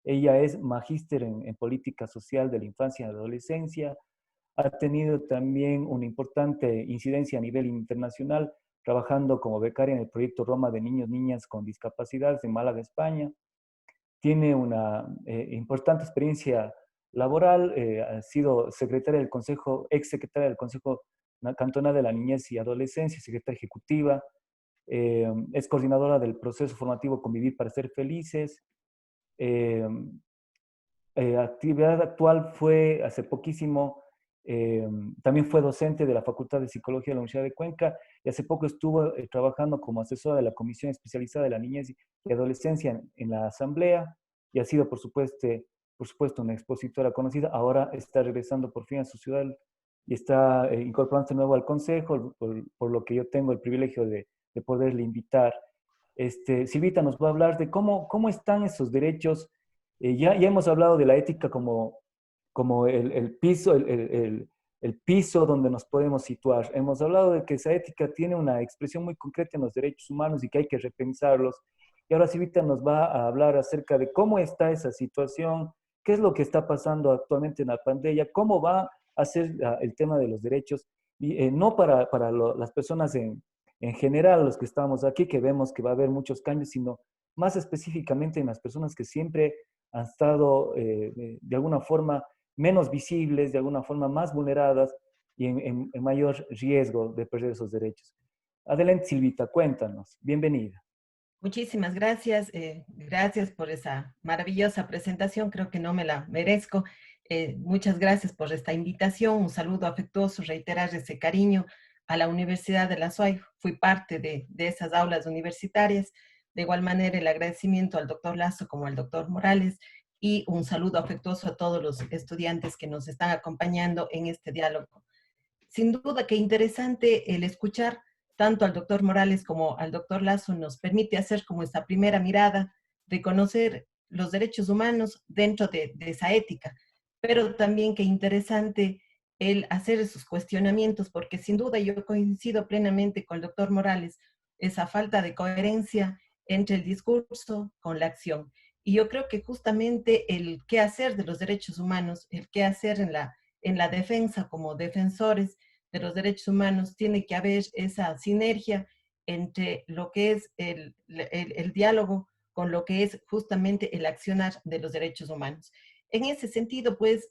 Ella es magíster en política social de la infancia y adolescencia, ha tenido también una importante incidencia a nivel internacional, trabajando como becaria en el proyecto Roma de niños y niñas con discapacidades en Málaga, España. Tiene una importante experiencia laboral, ha sido secretaria del Consejo, ex secretaria del Consejo Cantonal de la Niñez y Adolescencia, secretaria ejecutiva, es coordinadora del proceso formativo Convivir para Ser Felices. Actividad actual fue hace poquísimo, también fue docente de la Facultad de Psicología de la Universidad de Cuenca, y hace poco estuvo trabajando como asesora de la Comisión Especializada de la Niñez y Adolescencia en la Asamblea, y ha sido, por supuesto, una expositora conocida. Ahora está regresando por fin a su ciudad y está incorporándose de nuevo al Consejo, por lo que yo tengo el privilegio de poderle invitar. Silvita nos va a hablar de cómo están esos derechos. Ya hemos hablado de la ética como el piso, el piso donde nos podemos situar. Hemos hablado de que esa ética tiene una expresión muy concreta en los derechos humanos y que hay que repensarlos. Y ahora Silvita nos va a hablar acerca de cómo está esa situación, qué es lo que está pasando actualmente en la pandemia, cómo va a ser el tema de los derechos, y no para las personas en general, los que estamos aquí, que vemos que va a haber muchos cambios, sino más específicamente en las personas que siempre han estado de alguna forma menos visibles, de alguna forma más vulneradas y en mayor riesgo de perder esos derechos. Adelante, Silvita, cuéntanos. Bienvenida. Muchísimas gracias. Gracias por esa maravillosa presentación. Creo que no me la merezco. Muchas gracias por esta invitación. Un saludo afectuoso, reiterar ese cariño a la Universidad de la SUAY. Fui parte de esas aulas universitarias. De igual manera, el agradecimiento al doctor Lazo como al doctor Morales y un saludo afectuoso a todos los estudiantes que nos están acompañando en este diálogo. Sin duda que interesante el escuchar tanto al doctor Morales como al doctor Lazo nos permite hacer como esta primera mirada, reconocer los derechos humanos dentro de esa ética, pero también que interesante el hacer esos cuestionamientos, porque sin duda yo coincido plenamente con el doctor Morales, esa falta de coherencia entre el discurso con la acción. Y yo creo que justamente el qué hacer de los derechos humanos, el qué hacer en la defensa como defensores de los derechos humanos, tiene que haber esa sinergia entre lo que es el diálogo con lo que es justamente el accionar de los derechos humanos. En ese sentido, pues,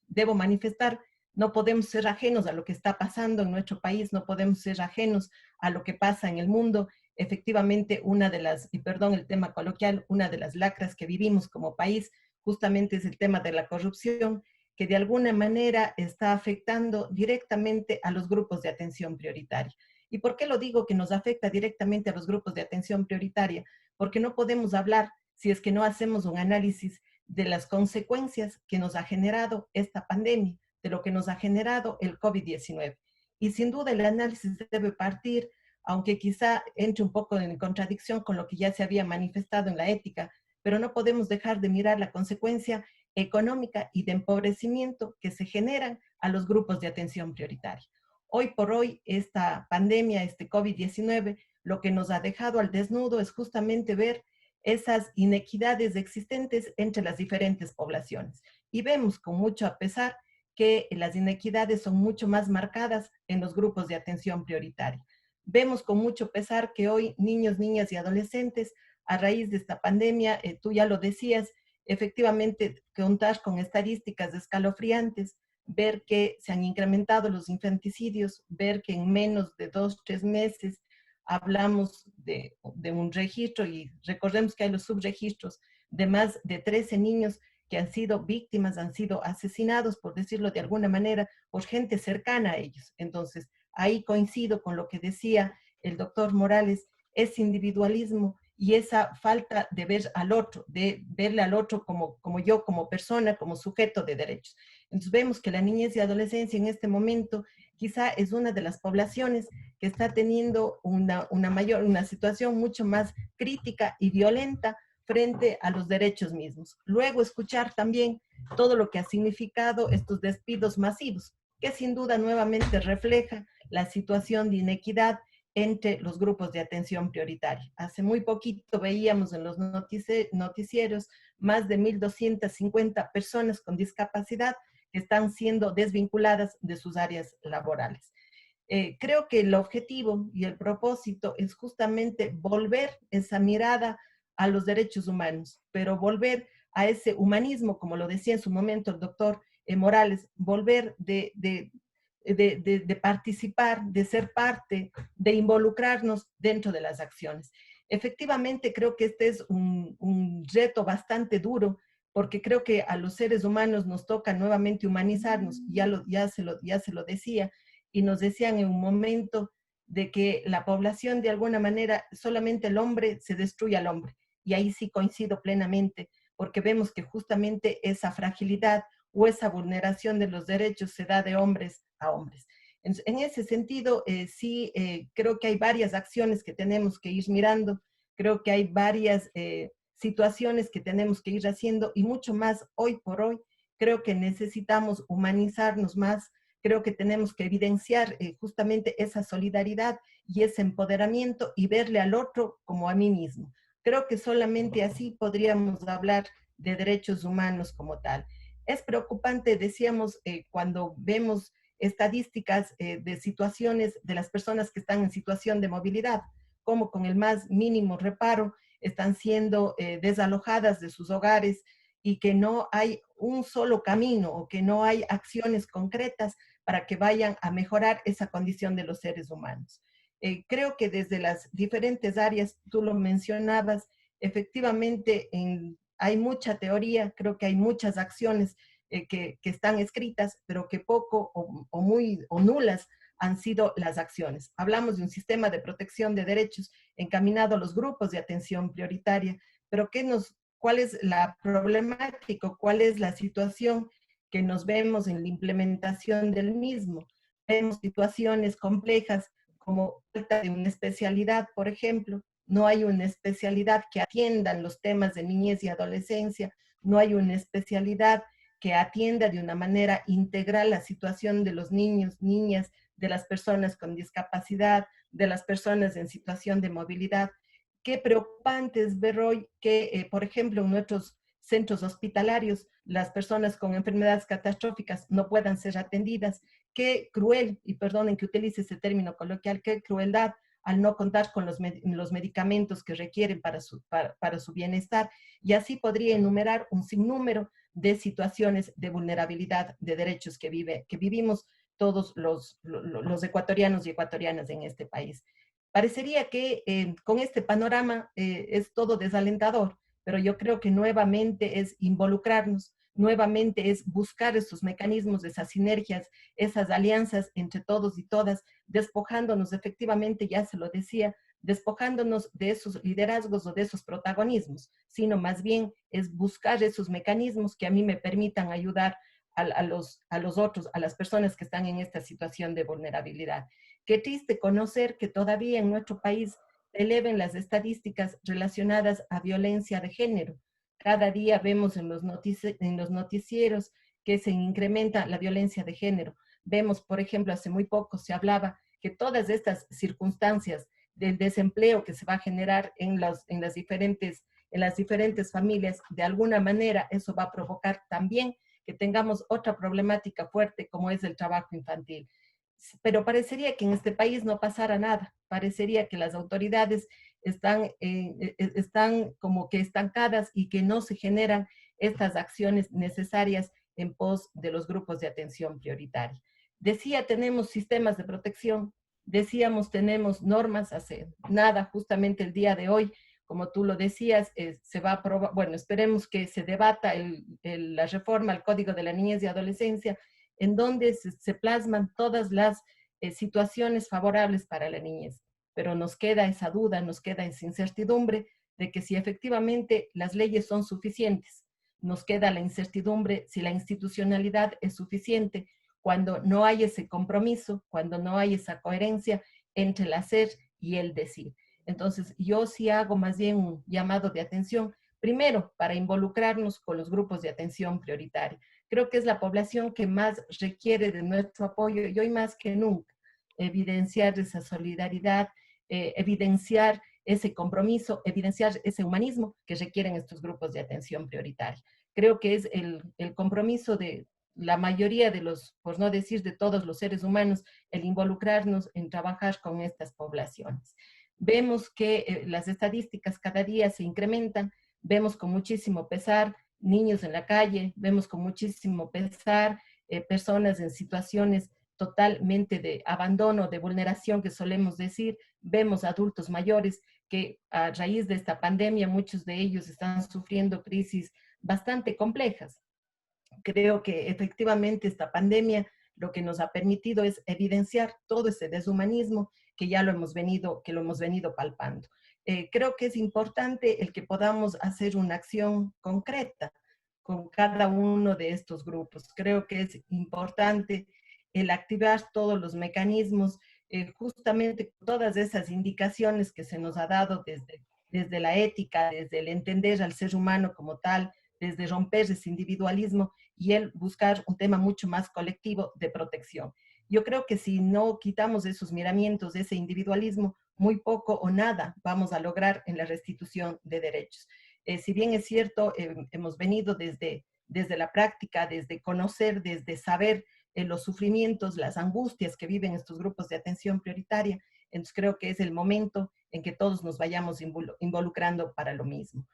debo manifestar, no podemos ser ajenos a lo que está pasando en nuestro país, no podemos ser ajenos a lo que pasa en el mundo. Efectivamente, una de las, y perdón el tema coloquial, una de las lacras que vivimos como país justamente es el tema de la corrupción, que de alguna manera está afectando directamente a los grupos de atención prioritaria. ¿Y por qué lo digo que nos afecta directamente a los grupos de atención prioritaria? Porque no podemos hablar si es que no hacemos un análisis de las consecuencias que nos ha generado esta pandemia, de lo que nos ha generado el COVID-19. Y sin duda el análisis debe partir, aunque quizá entre un poco en contradicción con lo que ya se había manifestado en la ética, pero no podemos dejar de mirar la consecuencia económica y de empobrecimiento que se generan a los grupos de atención prioritaria. Hoy por hoy, esta pandemia, este COVID-19, lo que nos ha dejado al desnudo es justamente ver esas inequidades existentes entre las diferentes poblaciones. Y vemos con mucho pesar que las inequidades son mucho más marcadas en los grupos de atención prioritaria. Vemos con mucho pesar que hoy niños, niñas y adolescentes, a raíz de esta pandemia, tú ya lo decías, efectivamente contar con estadísticas escalofriantes, ver que se han incrementado los infanticidios, ver que en menos de 2, 3 meses hablamos de un registro, y recordemos que hay los subregistros de más de 13 niños que han sido víctimas, han sido asesinados, por decirlo de alguna manera, por gente cercana a ellos. Entonces, ahí coincido con lo que decía el doctor Morales, ese individualismo y esa falta de ver al otro, de verle al otro como yo, como persona, como sujeto de derechos. Entonces vemos que la niñez y adolescencia en este momento quizá es una de las poblaciones que está teniendo una situación mucho más crítica y violenta frente a los derechos mismos. Luego escuchar también todo lo que ha significado estos despidos masivos, que sin duda nuevamente refleja la situación de inequidad entre los grupos de atención prioritaria. Hace muy poquito veíamos en los noticieros más de 1.250 personas con discapacidad que están siendo desvinculadas de sus áreas laborales. Creo que el objetivo y el propósito es justamente volver esa mirada a los derechos humanos, pero volver a ese humanismo, como lo decía en su momento el doctor Morales, volver de participar, de ser parte, de involucrarnos dentro de las acciones. Efectivamente, creo que este es un reto bastante duro, porque creo que a los seres humanos nos toca nuevamente humanizarnos, ya se lo decía, y nos decían en un momento de que la población de alguna manera, solamente el hombre se destruye al hombre, y ahí sí coincido plenamente, porque vemos que justamente esa fragilidad o esa vulneración de los derechos se da de hombres a hombres. En ese sentido, sí, creo que hay varias acciones que tenemos que ir mirando, creo que hay varias situaciones que tenemos que ir haciendo, y mucho más hoy por hoy, creo que necesitamos humanizarnos más, creo que tenemos que evidenciar justamente esa solidaridad y ese empoderamiento y verle al otro como a mí mismo. Creo que solamente así podríamos hablar de derechos humanos como tal. Es preocupante, decíamos, cuando vemos estadísticas de situaciones de las personas que están en situación de movilidad, como con el más mínimo reparo están siendo desalojadas de sus hogares y que no hay un solo camino o que no hay acciones concretas para que vayan a mejorar esa condición de los seres humanos. Creo que desde las diferentes áreas, tú lo mencionabas, efectivamente hay mucha teoría, creo que hay muchas acciones que están escritas, pero que poco o nulas han sido las acciones. Hablamos de un sistema de protección de derechos encaminado a los grupos de atención prioritaria, pero ¿cuál es la problemática? ¿Cuál es la situación que nos vemos en la implementación del mismo? Vemos situaciones complejas como falta de una especialidad, por ejemplo. No hay una especialidad que atienda los temas de niñez y adolescencia, no hay una especialidad que atienda de una manera integral la situación de los niños, niñas, de las personas con discapacidad, de las personas en situación de movilidad. Qué preocupante es ver hoy que, por ejemplo, en nuestros centros hospitalarios, las personas con enfermedades catastróficas no puedan ser atendidas. Qué cruel, y perdonen que utilice ese término coloquial, qué crueldad al no contar con los medicamentos que requieren para su bienestar. Y así podría enumerar un sinnúmero de situaciones de vulnerabilidad de derechos que vivimos todos los ecuatorianos y ecuatorianas en este país. Parecería que con este panorama es todo desalentador, pero yo creo que nuevamente es involucrarnos, nuevamente es buscar esos mecanismos, esas sinergias, esas alianzas entre todos y todas, despojándonos efectivamente, ya se lo decía, despojándonos de esos liderazgos o de esos protagonismos, sino más bien es buscar esos mecanismos que a mí me permitan ayudar a los otros, a las personas que están en esta situación de vulnerabilidad. Qué triste conocer que todavía en nuestro país se eleven las estadísticas relacionadas a violencia de género. Cada día vemos en los noticieros que se incrementa la violencia de género. Vemos, por ejemplo, hace muy poco se hablaba que todas estas circunstancias del desempleo que se va a generar en las diferentes familias, de alguna manera eso va a provocar también que tengamos otra problemática fuerte como es el trabajo infantil. Pero parecería que en este país no pasara nada, parecería que las autoridades están como que estancadas y que no se generan estas acciones necesarias en pos de los grupos de atención prioritaria. Decía, tenemos sistemas de protección, decíamos, tenemos normas, hace nada, justamente el día de hoy, como tú lo decías, se va a aprobar, bueno, esperemos que se debata la reforma al Código de la Niñez y Adolescencia, en donde se plasman todas las situaciones favorables para la niñez. Pero nos queda esa duda, nos queda esa incertidumbre de que si efectivamente las leyes son suficientes, nos queda la incertidumbre si la institucionalidad es suficiente cuando no hay ese compromiso, cuando no hay esa coherencia entre el hacer y el decir. Entonces, yo sí hago más bien un llamado de atención, primero, para involucrarnos con los grupos de atención prioritaria. Creo que es la población que más requiere de nuestro apoyo y hoy más que nunca, evidenciar esa solidaridad, evidenciar ese compromiso, evidenciar ese humanismo que requieren estos grupos de atención prioritaria. Creo que es el compromiso de la mayoría de los, por no decir de todos los seres humanos, el involucrarnos en trabajar con estas poblaciones. Vemos que las estadísticas cada día se incrementan, vemos con muchísimo pesar niños en la calle, vemos con muchísimo pesar personas en situaciones totalmente de abandono, de vulneración que solemos decir, vemos adultos mayores que a raíz de esta pandemia muchos de ellos están sufriendo crisis bastante complejas. Creo que efectivamente esta pandemia lo que nos ha permitido es evidenciar todo ese deshumanismo que ya lo hemos venido palpando. Creo que es importante el que podamos hacer una acción concreta con cada uno de estos grupos. Creo que es importante el activar todos los mecanismos, justamente todas esas indicaciones que se nos ha dado desde la ética, desde el entender al ser humano como tal, desde romper ese individualismo y el buscar un tema mucho más colectivo de protección. Yo creo que si no quitamos esos miramientos, ese individualismo, muy poco o nada vamos a lograr en la restitución de derechos. Si bien es cierto, hemos venido desde la práctica, desde conocer, desde saber los sufrimientos, las angustias que viven estos grupos de atención prioritaria, entonces creo que es el momento en que todos nos vayamos involucrando para lo mismo.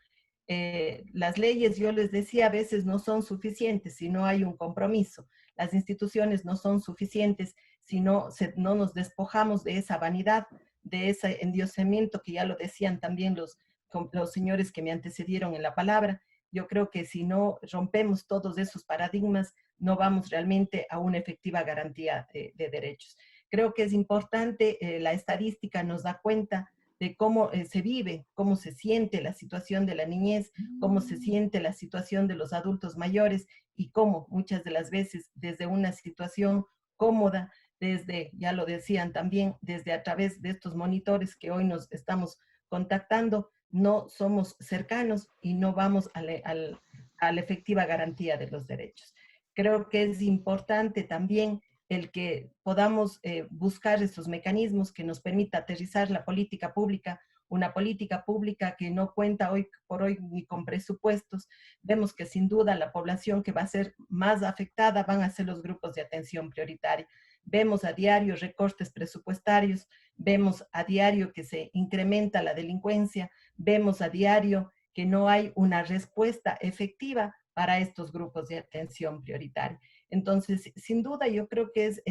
Las leyes, yo les decía, a veces no son suficientes si no hay un compromiso. Las instituciones no son suficientes si no nos despojamos de esa vanidad, de ese endiosamiento que ya lo decían también los señores que me antecedieron en la palabra. Yo creo que si no rompemos todos esos paradigmas, no vamos realmente a una efectiva garantía de derechos. Creo que es importante, la estadística nos da cuenta de cómo se vive, cómo se siente la situación de la niñez, cómo se siente la situación de los adultos mayores y cómo muchas de las veces desde una situación cómoda, desde, ya lo decían también, desde a través de estos monitores que hoy nos estamos contactando, no somos cercanos y no vamos a la efectiva garantía de los derechos. Creo que es importante también el que podamos buscar esos mecanismos que nos permita aterrizar la política pública, una política pública que no cuenta hoy por hoy ni con presupuestos. Vemos que sin duda la población que va a ser más afectada van a ser los grupos de atención prioritaria. Vemos a diario recortes presupuestarios, vemos a diario que se incrementa la delincuencia, vemos a diario que no hay una respuesta efectiva para estos grupos de atención prioritaria. Entonces, sin duda, yo creo que es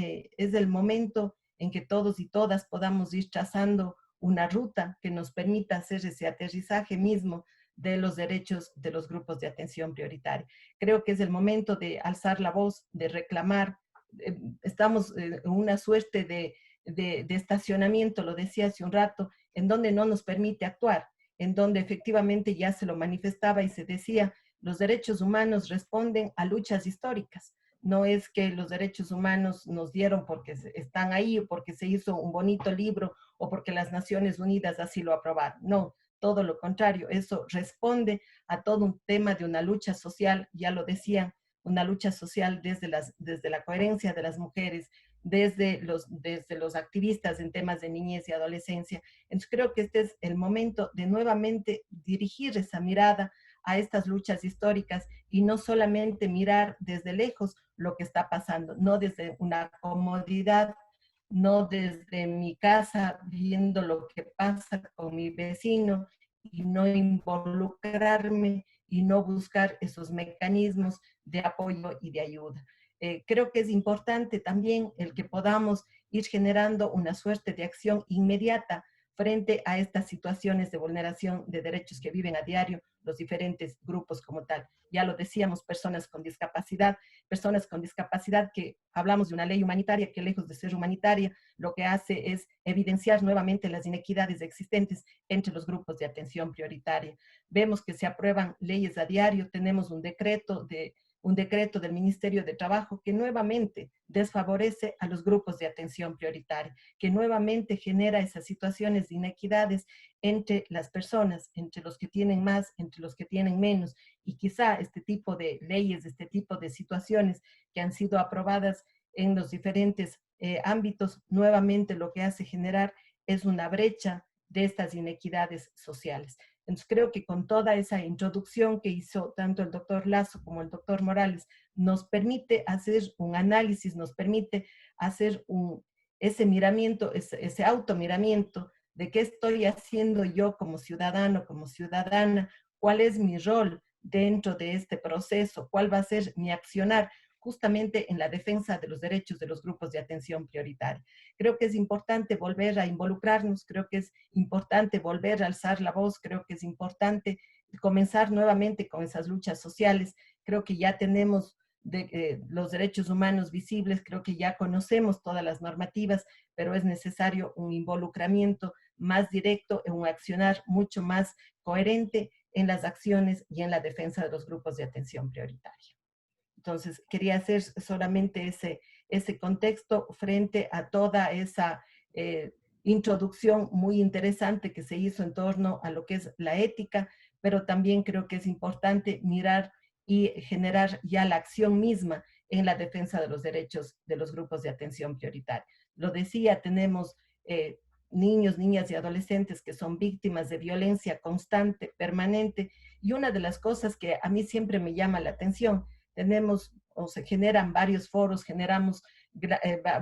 el momento en que todos y todas podamos ir trazando una ruta que nos permita hacer ese aterrizaje mismo de los derechos de los grupos de atención prioritaria. Creo que es el momento de alzar la voz, de reclamar. Estamos en una suerte de estacionamiento, lo decía hace un rato, en donde no nos permite actuar, en donde efectivamente ya se lo manifestaba y se decía, los derechos humanos responden a luchas históricas. No es que los derechos humanos nos dieron porque están ahí o porque se hizo un bonito libro o porque las Naciones Unidas así lo aprobaron. No, todo lo contrario, eso responde a todo un tema de una lucha social, ya lo decían, una lucha social desde la coherencia de las mujeres, desde los activistas en temas de niñez y adolescencia. Entonces creo que este es el momento de nuevamente dirigir esa mirada a estas luchas históricas y no solamente mirar desde lejos lo que está pasando, no desde una comodidad, no desde mi casa viendo lo que pasa con mi vecino y no involucrarme y no buscar esos mecanismos de apoyo y de ayuda. Creo que es importante también el que podamos ir generando una suerte de acción inmediata frente a estas situaciones de vulneración de derechos que viven a diario los diferentes grupos como tal. Ya lo decíamos, personas con discapacidad que hablamos de una ley humanitaria que lejos de ser humanitaria, lo que hace es evidenciar nuevamente las inequidades existentes entre los grupos de atención prioritaria. Vemos que se aprueban leyes a diario, tenemos un decreto del Ministerio de Trabajo que nuevamente desfavorece a los grupos de atención prioritaria, que nuevamente genera esas situaciones de inequidades entre las personas, entre los que tienen más, entre los que tienen menos, y quizá este tipo de leyes, este tipo de situaciones que han sido aprobadas en los diferentes ámbitos, nuevamente lo que hace generar es una brecha de estas inequidades sociales. Entonces creo que con toda esa introducción que hizo tanto el doctor Lazo como el doctor Morales, nos permite hacer un análisis, nos permite hacer ese miramiento, ese automiramiento de qué estoy haciendo yo como ciudadano, como ciudadana, cuál es mi rol dentro de este proceso, cuál va a ser mi accionar justamente en la defensa de los derechos de los grupos de atención prioritaria. Creo que es importante volver a involucrarnos, creo que es importante volver a alzar la voz, creo que es importante comenzar nuevamente con esas luchas sociales. Creo que ya tenemos los derechos humanos visibles, creo que ya conocemos todas las normativas, pero es necesario un involucramiento más directo, un accionar mucho más coherente en las acciones y en la defensa de los grupos de atención prioritaria. Entonces, quería hacer solamente ese contexto frente a toda esa introducción muy interesante que se hizo en torno a lo que es la ética, pero también creo que es importante mirar y generar ya la acción misma en la defensa de los derechos de los grupos de atención prioritaria. Lo decía, tenemos niños, niñas y adolescentes que son víctimas de violencia constante, permanente, y una de las cosas que a mí siempre me llama la atención, tenemos o se generan varios foros, generamos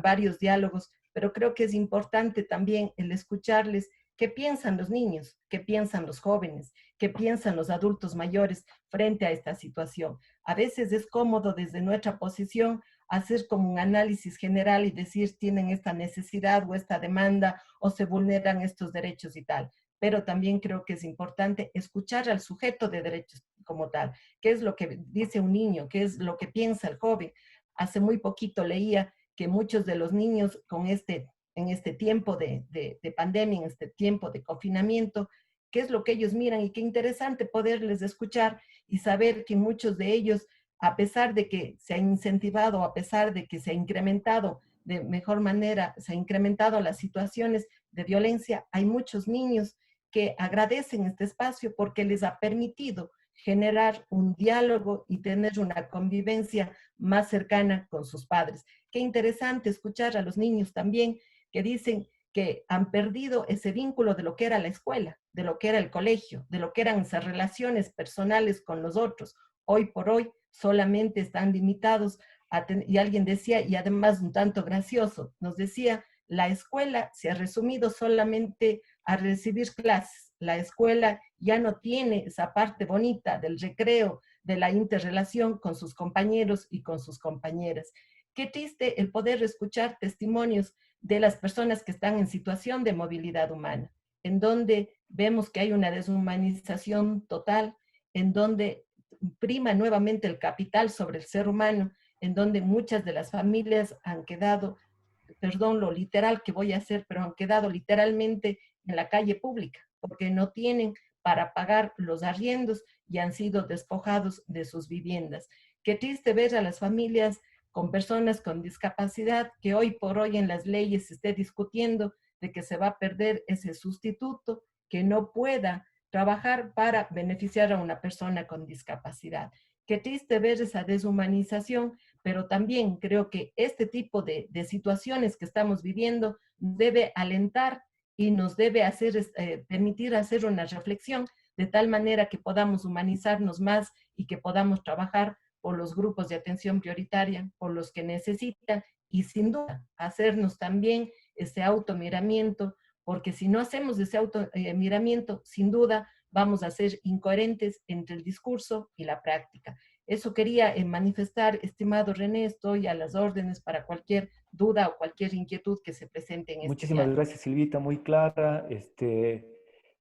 varios diálogos, pero creo que es importante también el escucharles qué piensan los niños, qué piensan los jóvenes, qué piensan los adultos mayores frente a esta situación. A veces es cómodo desde nuestra posición hacer como un análisis general y decir tienen esta necesidad o esta demanda o se vulneran estos derechos y tal. Pero también creo que es importante escuchar al sujeto de derechos como tal. ¿Qué es lo que dice un niño? ¿Qué es lo que piensa el joven? Hace muy poquito leía que muchos de los niños en este tiempo de pandemia, en este tiempo de confinamiento, qué es lo que ellos miran y qué interesante poderles escuchar y saber que muchos de ellos, a pesar de que se ha incentivado, a pesar de que se ha incrementado de mejor manera, se ha incrementado las situaciones de violencia, hay muchos niños que agradecen este espacio porque les ha permitido generar un diálogo y tener una convivencia más cercana con sus padres. Qué interesante escuchar a los niños también que dicen que han perdido ese vínculo de lo que era la escuela, de lo que era el colegio, de lo que eran esas relaciones personales con los otros. Hoy por hoy solamente están limitados y alguien decía, y además un tanto gracioso, nos decía, la escuela se ha resumido solamente a recibir clases. La escuela ya no tiene esa parte bonita del recreo, de la interrelación con sus compañeros y con sus compañeras. Qué triste el poder escuchar testimonios de las personas que están en situación de movilidad humana, en donde vemos que hay una deshumanización total, en donde prima nuevamente el capital sobre el ser humano, en donde muchas de las familias han quedado, perdón lo literal que voy a hacer, pero han quedado literalmente en la calle pública, porque no tienen para pagar los arriendos y han sido despojados de sus viviendas. Qué triste ver a las familias con personas con discapacidad que hoy por hoy en las leyes se esté discutiendo de que se va a perder ese sustituto que no pueda trabajar para beneficiar a una persona con discapacidad. Qué triste ver esa deshumanización, pero también creo que este tipo de situaciones que estamos viviendo debe alentar y nos debe permitir hacer una reflexión de tal manera que podamos humanizarnos más y que podamos trabajar por los grupos de atención prioritaria, por los que necesitan y sin duda hacernos también ese automiramiento, porque si no hacemos ese automiramiento, sin duda vamos a ser incoherentes entre el discurso y la práctica. Eso quería manifestar, estimado René, estoy a las órdenes para cualquier duda o cualquier inquietud que se presente en este Muchísimas diálogo. gracias, Silvita, muy clara.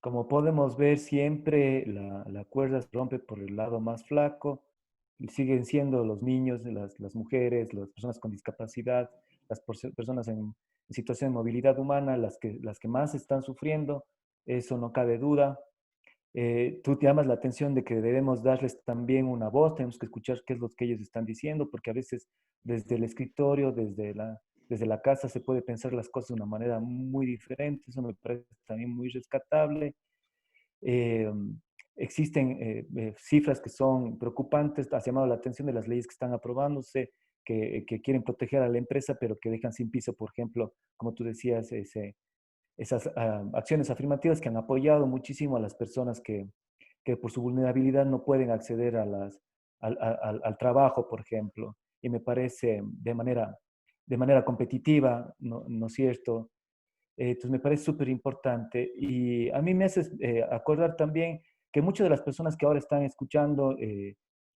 Como podemos ver, siempre la cuerda se rompe por el lado más flaco. Y siguen siendo los niños, las mujeres, las personas con discapacidad, personas en situación de movilidad humana, las que más están sufriendo. Eso no cabe duda. Tú te llamas la atención de que debemos darles también una voz, tenemos que escuchar qué es lo que ellos están diciendo, porque a veces desde el escritorio, desde la casa se puede pensar las cosas de una manera muy diferente, eso me parece también muy rescatable. Eh, Existen cifras que son preocupantes, has llamado la atención de las leyes que están aprobándose, que quieren proteger a la empresa, pero que dejan sin piso, por ejemplo, como tú decías, esas acciones afirmativas que han apoyado muchísimo a las personas que por su vulnerabilidad no pueden acceder al trabajo, por ejemplo. Y me parece de manera competitiva, ¿no es cierto? Entonces me parece súper importante. Y a mí me hace acordar también que muchas de las personas que ahora están escuchando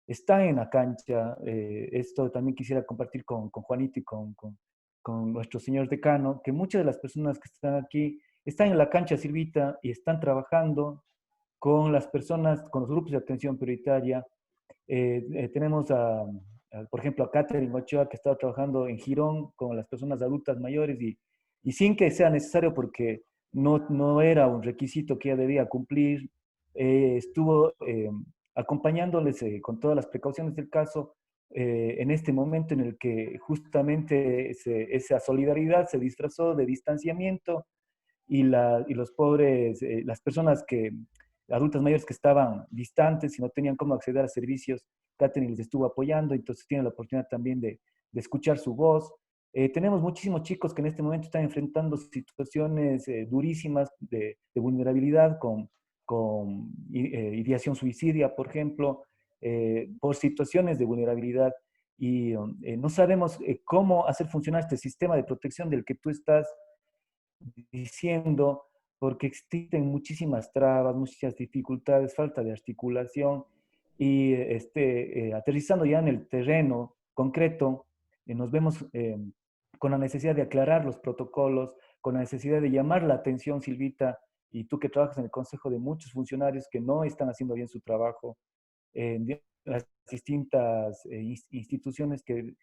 están en la cancha. Esto también quisiera compartir con Juanito y con nuestro señor decano, que muchas de las personas que están aquí están en la cancha, Silvita, y están trabajando con las personas, con los grupos de atención prioritaria. Tenemos, por ejemplo, a Catherine Ochoa, que estaba trabajando en Girón con las personas adultas mayores y sin que sea necesario, porque no era un requisito que ella debía cumplir, estuvo acompañándoles con todas las precauciones del caso en este momento en el que justamente esa solidaridad se disfrazó de distanciamiento y los pobres, las personas adultas mayores que estaban distantes y no tenían cómo acceder a servicios, Katherine les estuvo apoyando, entonces tiene la oportunidad también de escuchar su voz. Tenemos muchísimos chicos que en este momento están enfrentando situaciones durísimas de vulnerabilidad con ideación suicidia, por ejemplo, por situaciones de vulnerabilidad y no sabemos cómo hacer funcionar este sistema de protección del que tú estás diciendo, porque existen muchísimas trabas, muchas dificultades, falta de articulación y aterrizando ya en el terreno concreto, nos vemos con la necesidad de aclarar los protocolos, con la necesidad de llamar la atención, Silvita, y tú que trabajas en el consejo de muchos funcionarios que no están haciendo bien su trabajo, en las distintas instituciones que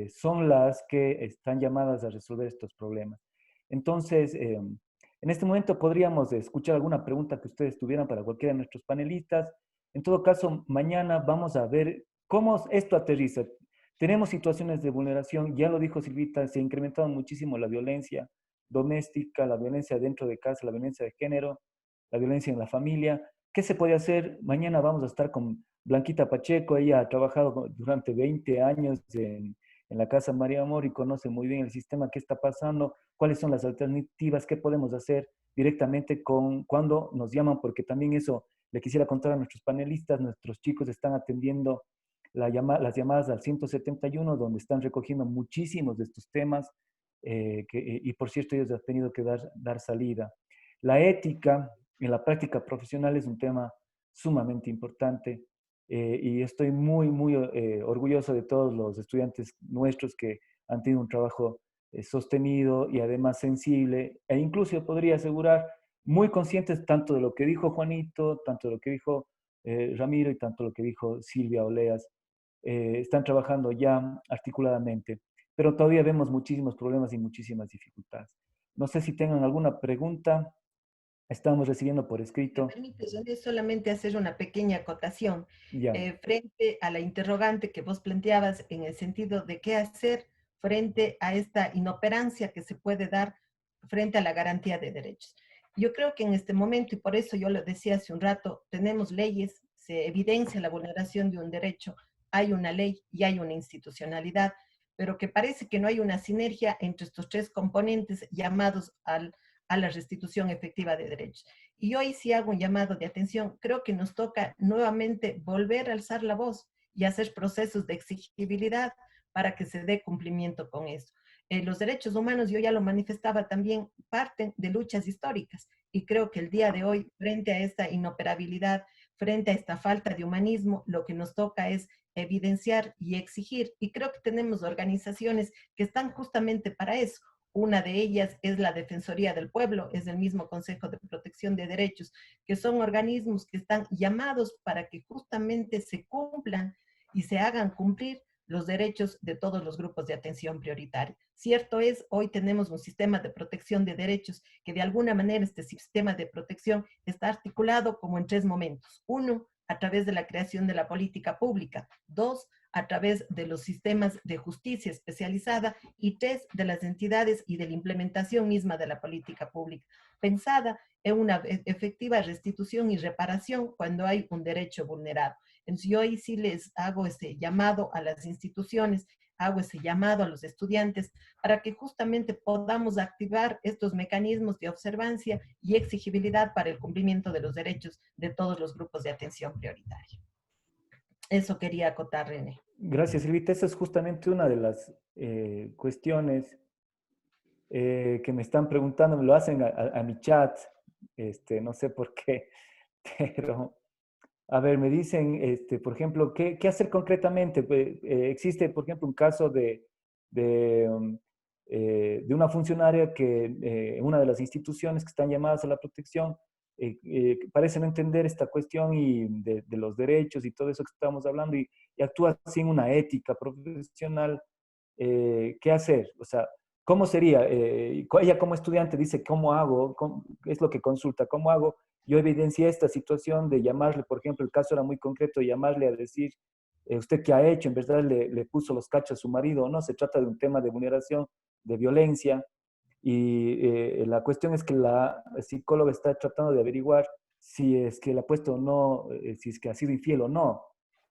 son las que están llamadas a resolver estos problemas. Entonces, en este momento podríamos escuchar alguna pregunta que ustedes tuvieran para cualquiera de nuestros panelistas. En todo caso, mañana vamos a ver cómo esto aterriza. Tenemos situaciones de vulneración, ya lo dijo Silvita, se ha incrementado muchísimo la violencia doméstica, la violencia dentro de casa, la violencia de género, la violencia en la familia. ¿Qué se puede hacer? Mañana vamos a estar con Blanquita Pacheco, ella ha trabajado durante 20 años en la Casa María Amor y conoce muy bien el sistema, qué está pasando, cuáles son las alternativas, qué podemos hacer directamente con cuando nos llaman, porque también eso le quisiera contar a nuestros panelistas, nuestros chicos están atendiendo las llamadas al 171, donde están recogiendo muchísimos de estos temas, y por cierto ellos han tenido que dar salida. La ética en la práctica profesional es un tema sumamente importante y estoy muy orgulloso de todos los estudiantes nuestros que han tenido un trabajo sostenido y además sensible e incluso podría asegurar muy conscientes tanto de lo que dijo Juanito, tanto de lo que dijo Ramiro y tanto de lo que dijo Silvia Oleas. Están trabajando ya articuladamente, pero todavía vemos muchísimos problemas y muchísimas dificultades. No sé si tengan alguna pregunta. Estamos recibiendo por Me escrito. permite solamente hacer una pequeña acotación Ya. frente a la interrogante que vos planteabas en el sentido de qué hacer frente a esta inoperancia que se puede dar frente a la garantía de derechos. Yo creo que en este momento, y por eso yo lo decía hace un rato, tenemos leyes, se evidencia la vulneración de un derecho, hay una ley y hay una institucionalidad, pero que parece que no hay una sinergia entre estos tres componentes llamados a la restitución efectiva de derechos. Y hoy sí hago un llamado de atención. Creo que nos toca nuevamente volver a alzar la voz y hacer procesos de exigibilidad para que se dé cumplimiento con eso. Los derechos humanos, yo ya lo manifestaba también, parten de luchas históricas y creo que el día de hoy, frente a esta inoperabilidad, frente a esta falta de humanismo, lo que nos toca es evidenciar y exigir. Y creo que tenemos organizaciones que están justamente para eso. Una de ellas es la Defensoría del Pueblo, es el mismo Consejo de Protección de Derechos, que son organismos que están llamados para que justamente se cumplan y se hagan cumplir los derechos de todos los grupos de atención prioritaria. Cierto es, hoy tenemos un sistema de protección de derechos que de alguna manera este sistema de protección está articulado como en tres momentos. Uno, a través de la creación de la política pública. Dos, a través de los sistemas de justicia especializada y tres, de las entidades y de la implementación misma de la política pública, pensada en una efectiva restitución y reparación cuando hay un derecho vulnerado. Entonces yo ahí sí les hago ese llamado a las instituciones, hago ese llamado a los estudiantes para que justamente podamos activar estos mecanismos de observancia y exigibilidad para el cumplimiento de los derechos de todos los grupos de atención prioritaria. Eso quería acotar, René. Gracias, Silvita. Esa es justamente una de las cuestiones que me están preguntando, me lo hacen a mi chat, no sé por qué, pero a ver, me dicen, por ejemplo, ¿qué hacer concretamente? Existe, por ejemplo, un caso de una funcionaria que en una de las instituciones que están llamadas a la protección parece no entender esta cuestión y de los derechos y todo eso que estamos hablando y actúa sin una ética profesional. ¿Qué hacer? O sea, ¿cómo sería? Ella como estudiante dice, ¿cómo hago? Es lo que consulta, ¿cómo hago? Yo evidencié esta situación de llamarle, por ejemplo, el caso era muy concreto, llamarle a decir, ¿usted qué ha hecho? En verdad le puso los cachos a su marido o no, se trata de un tema de vulneración, de violencia, y la cuestión es que la psicóloga está tratando de averiguar si es que le ha puesto o no, si es que ha sido infiel o no.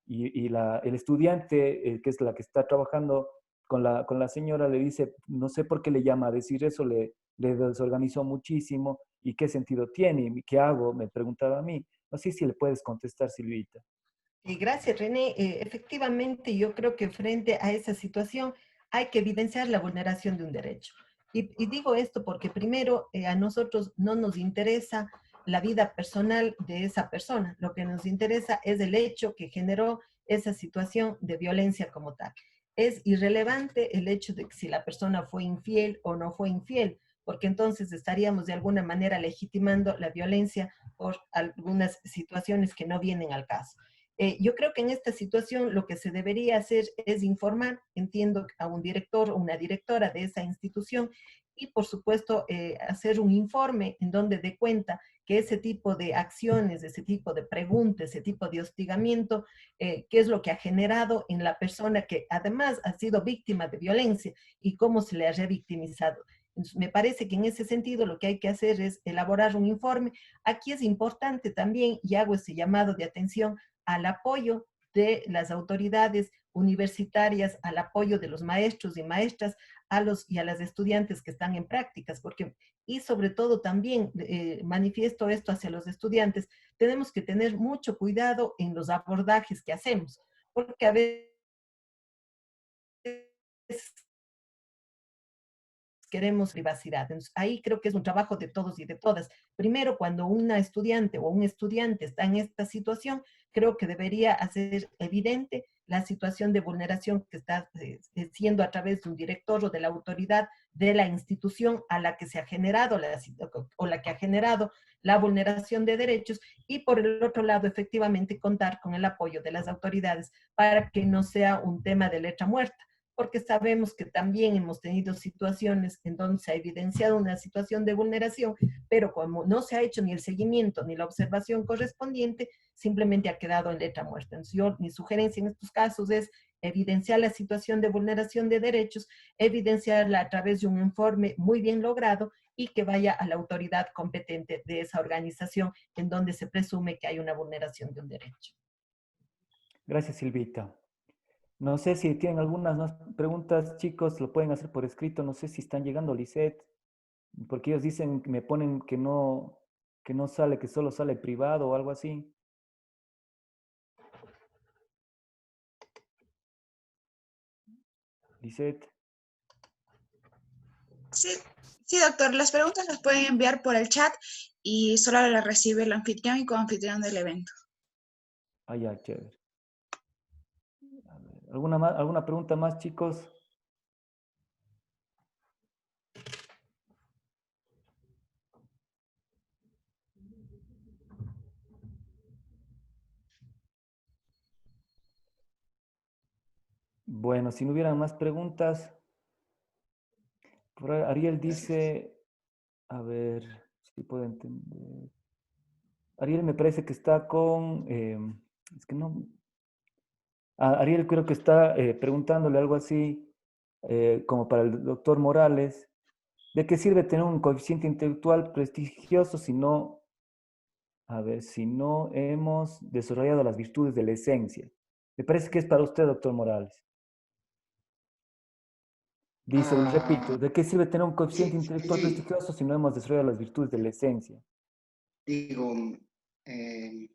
el estudiante, que es la que está trabajando con la señora, le dice, no sé por qué le llama a decir eso, le desorganizó muchísimo, ¿y qué sentido tiene? ¿Y qué hago? Me preguntaba a mí. No sé si le puedes contestar, Silvita. Gracias, René. Efectivamente, yo creo que frente a esa situación hay que evidenciar la vulneración de un derecho. Y digo esto porque primero a nosotros no nos interesa la vida personal de esa persona. Lo que nos interesa es el hecho que generó esa situación de violencia como tal. Es irrelevante el hecho de que si la persona fue infiel o no fue infiel, porque entonces estaríamos de alguna manera legitimando la violencia por algunas situaciones que no vienen al caso. Yo creo que en esta situación lo que se debería hacer es informar, entiendo, a un director o una directora de esa institución y, por supuesto, hacer un informe en donde dé cuenta que ese tipo de acciones, ese tipo de preguntas, ese tipo de hostigamiento, qué es lo que ha generado en la persona que además ha sido víctima de violencia y cómo se le ha revictimizado. Entonces, me parece que en ese sentido lo que hay que hacer es elaborar un informe. Aquí es importante también, y hago ese llamado de atención, al apoyo de las autoridades universitarias, al apoyo de los maestros y maestras y a las estudiantes que están en prácticas, porque, y sobre todo también manifiesto esto hacia los estudiantes, tenemos que tener mucho cuidado en los abordajes que hacemos, porque a veces queremos privacidad. Entonces, ahí creo que es un trabajo de todos y de todas. Primero, cuando una estudiante o un estudiante está en esta situación, creo que debería hacer evidente la situación de vulneración que está siendo a través de un director o de la autoridad de la institución a la que se ha generado o la que ha generado la vulneración de derechos, y por el otro lado, efectivamente, contar con el apoyo de las autoridades para que no sea un tema de letra muerta, porque sabemos que también hemos tenido situaciones en donde se ha evidenciado una situación de vulneración, pero como no se ha hecho ni el seguimiento ni la observación correspondiente, simplemente ha quedado en letra muerta. Entonces, mi sugerencia en estos casos es evidenciar la situación de vulneración de derechos, evidenciarla a través de un informe muy bien logrado y que vaya a la autoridad competente de esa organización en donde se presume que hay una vulneración de un derecho. Gracias, Silvita. No sé si tienen algunas más preguntas, chicos, lo pueden hacer por escrito. No sé si están llegando, Lisette, porque ellos dicen, me ponen que no sale, que solo sale privado o algo así. Lisette. Sí, sí, doctor. Las preguntas las pueden enviar por el chat y solo las recibe el anfitrión y coanfitrión del evento. Ah, ya, chévere. A ver, ¿alguna pregunta más, chicos? Bueno, si no hubieran más preguntas, por ahí Ariel dice, a ver si puedo entender. Ariel me parece que está con, es que no, Ariel creo que está preguntándole algo así como para el doctor Morales. ¿De qué sirve tener un coeficiente intelectual prestigioso si no, a ver, si no hemos desarrollado las virtudes de la esencia? Me parece que es para usted, doctor Morales. Dice, repito, ¿de qué sirve tener un coeficiente intelectual Sí, prestigioso si no hemos desarrollado las virtudes de la esencia? digo, eh,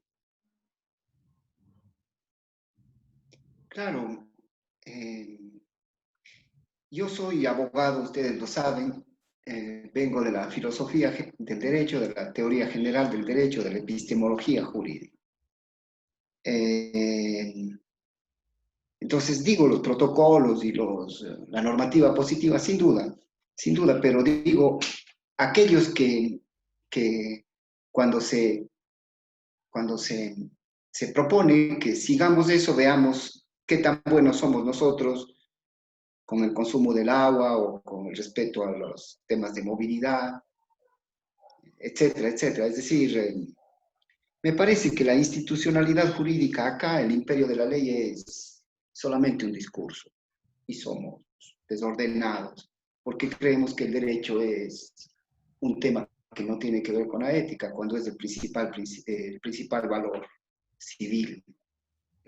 claro, eh, yo soy abogado, ustedes lo saben, vengo de la filosofía del derecho, de la teoría general del derecho, de la epistemología jurídica. Entonces digo los protocolos y la normativa positiva, sin duda, pero digo, aquellos que cuando se propone que sigamos eso, veamos qué tan buenos somos nosotros con el consumo del agua o con el respeto a los temas de movilidad, etcétera, etcétera. Es decir, me parece que la institucionalidad jurídica acá, el imperio de la ley, es solamente un discurso y somos desordenados porque creemos que el derecho es un tema que no tiene que ver con la ética, cuando es el principal valor civil,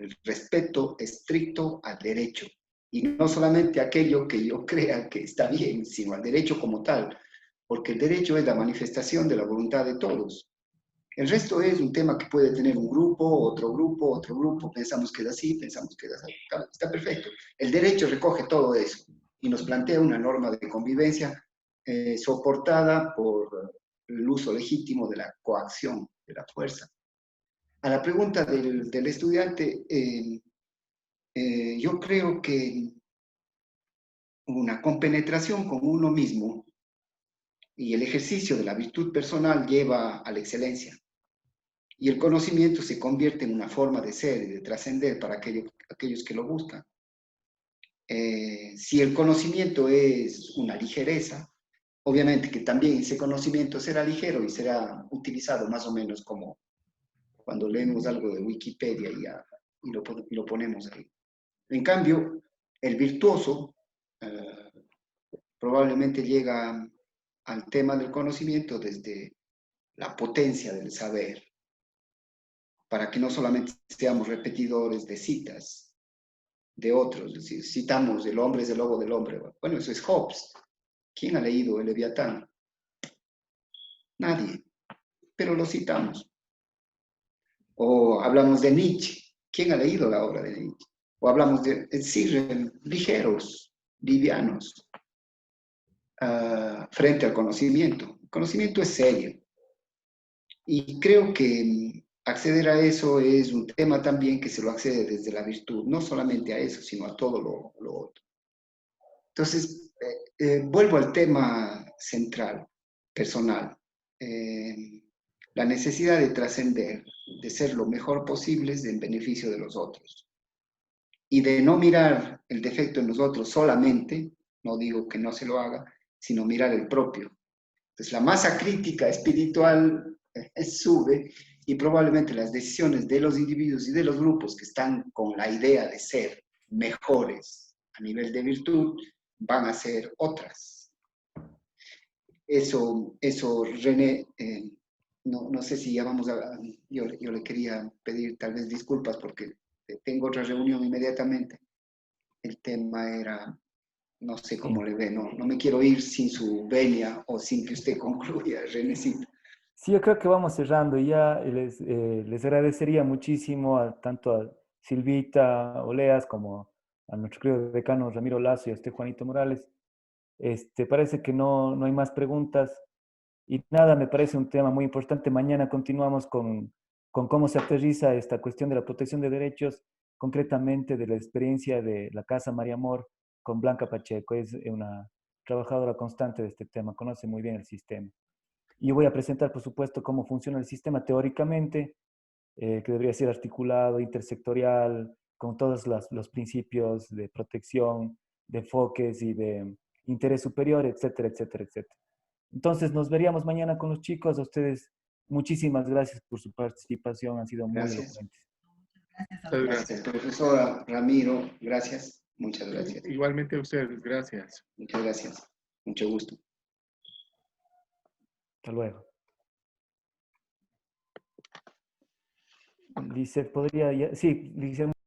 el respeto estricto al derecho. Y no solamente aquello que yo crea que está bien, sino al derecho como tal, porque el derecho es la manifestación de la voluntad de todos. El resto es un tema que puede tener un grupo, otro grupo, pensamos que es así, pensamos que es así, está perfecto. El derecho recoge todo eso y nos plantea una norma de convivencia soportada por el uso legítimo de la coacción, de la fuerza. A la pregunta del estudiante, yo creo que una compenetración con uno mismo y el ejercicio de la virtud personal lleva a la excelencia. Y el conocimiento se convierte en una forma de ser y de trascender para aquellos que lo buscan. Si el conocimiento es una ligereza, obviamente que también ese conocimiento será ligero y será utilizado más o menos como cuando leemos algo de Wikipedia y lo ponemos ahí. En cambio, el virtuoso probablemente llega al tema del conocimiento desde la potencia del saber, para que no solamente seamos repetidores de citas de otros, es decir, citamos el hombre es el lobo del hombre. Bueno, eso es Hobbes. ¿Quién ha leído el Leviatán? Nadie, pero lo citamos. O hablamos de Nietzsche. ¿Quién ha leído la obra de Nietzsche? O hablamos de ligeros, livianos, frente al conocimiento. El conocimiento es serio. Y creo que acceder a eso es un tema también que se lo accede desde la virtud, no solamente a eso, sino a todo lo otro. Entonces, vuelvo al tema central, personal. La necesidad de trascender, de ser lo mejor posible en beneficio de los otros. Y de no mirar el defecto en los otros solamente, no digo que no se lo haga, sino mirar el propio. Entonces, la masa crítica espiritual sube y probablemente las decisiones de los individuos y de los grupos que están con la idea de ser mejores a nivel de virtud van a ser otras. Eso René, no sé si ya vamos a... Yo le quería pedir tal vez disculpas porque tengo otra reunión inmediatamente. El tema era, no sé cómo le ve, no me quiero ir sin su venia o sin que usted concluya, Renécito. Sí, yo creo que vamos cerrando. Ya les agradecería muchísimo tanto a Silvita Oleas como a nuestro querido decano Ramiro Lazo y a usted, Juanito Morales. Parece que no hay más preguntas. Y nada, me parece un tema muy importante. Mañana continuamos con cómo se aterriza esta cuestión de la protección de derechos, concretamente de la experiencia de la Casa María Amor con Blanca Pacheco. Es una trabajadora constante de este tema, conoce muy bien el sistema. Y voy a presentar, por supuesto, cómo funciona el sistema teóricamente, que debería ser articulado, intersectorial, con todos los principios de protección, de enfoques y de interés superior, etcétera, etcétera, etcétera. Entonces, nos veríamos mañana con los chicos. A ustedes, muchísimas gracias por su participación, han sido muy Gracias. elocuentes. Gracias a Gracias, profesora Ramiro. Gracias. Muchas gracias. Igualmente a ustedes, gracias. Muchas gracias. Mucho gusto. Hasta luego. Lizeth, podría ya... Sí, Lizeth.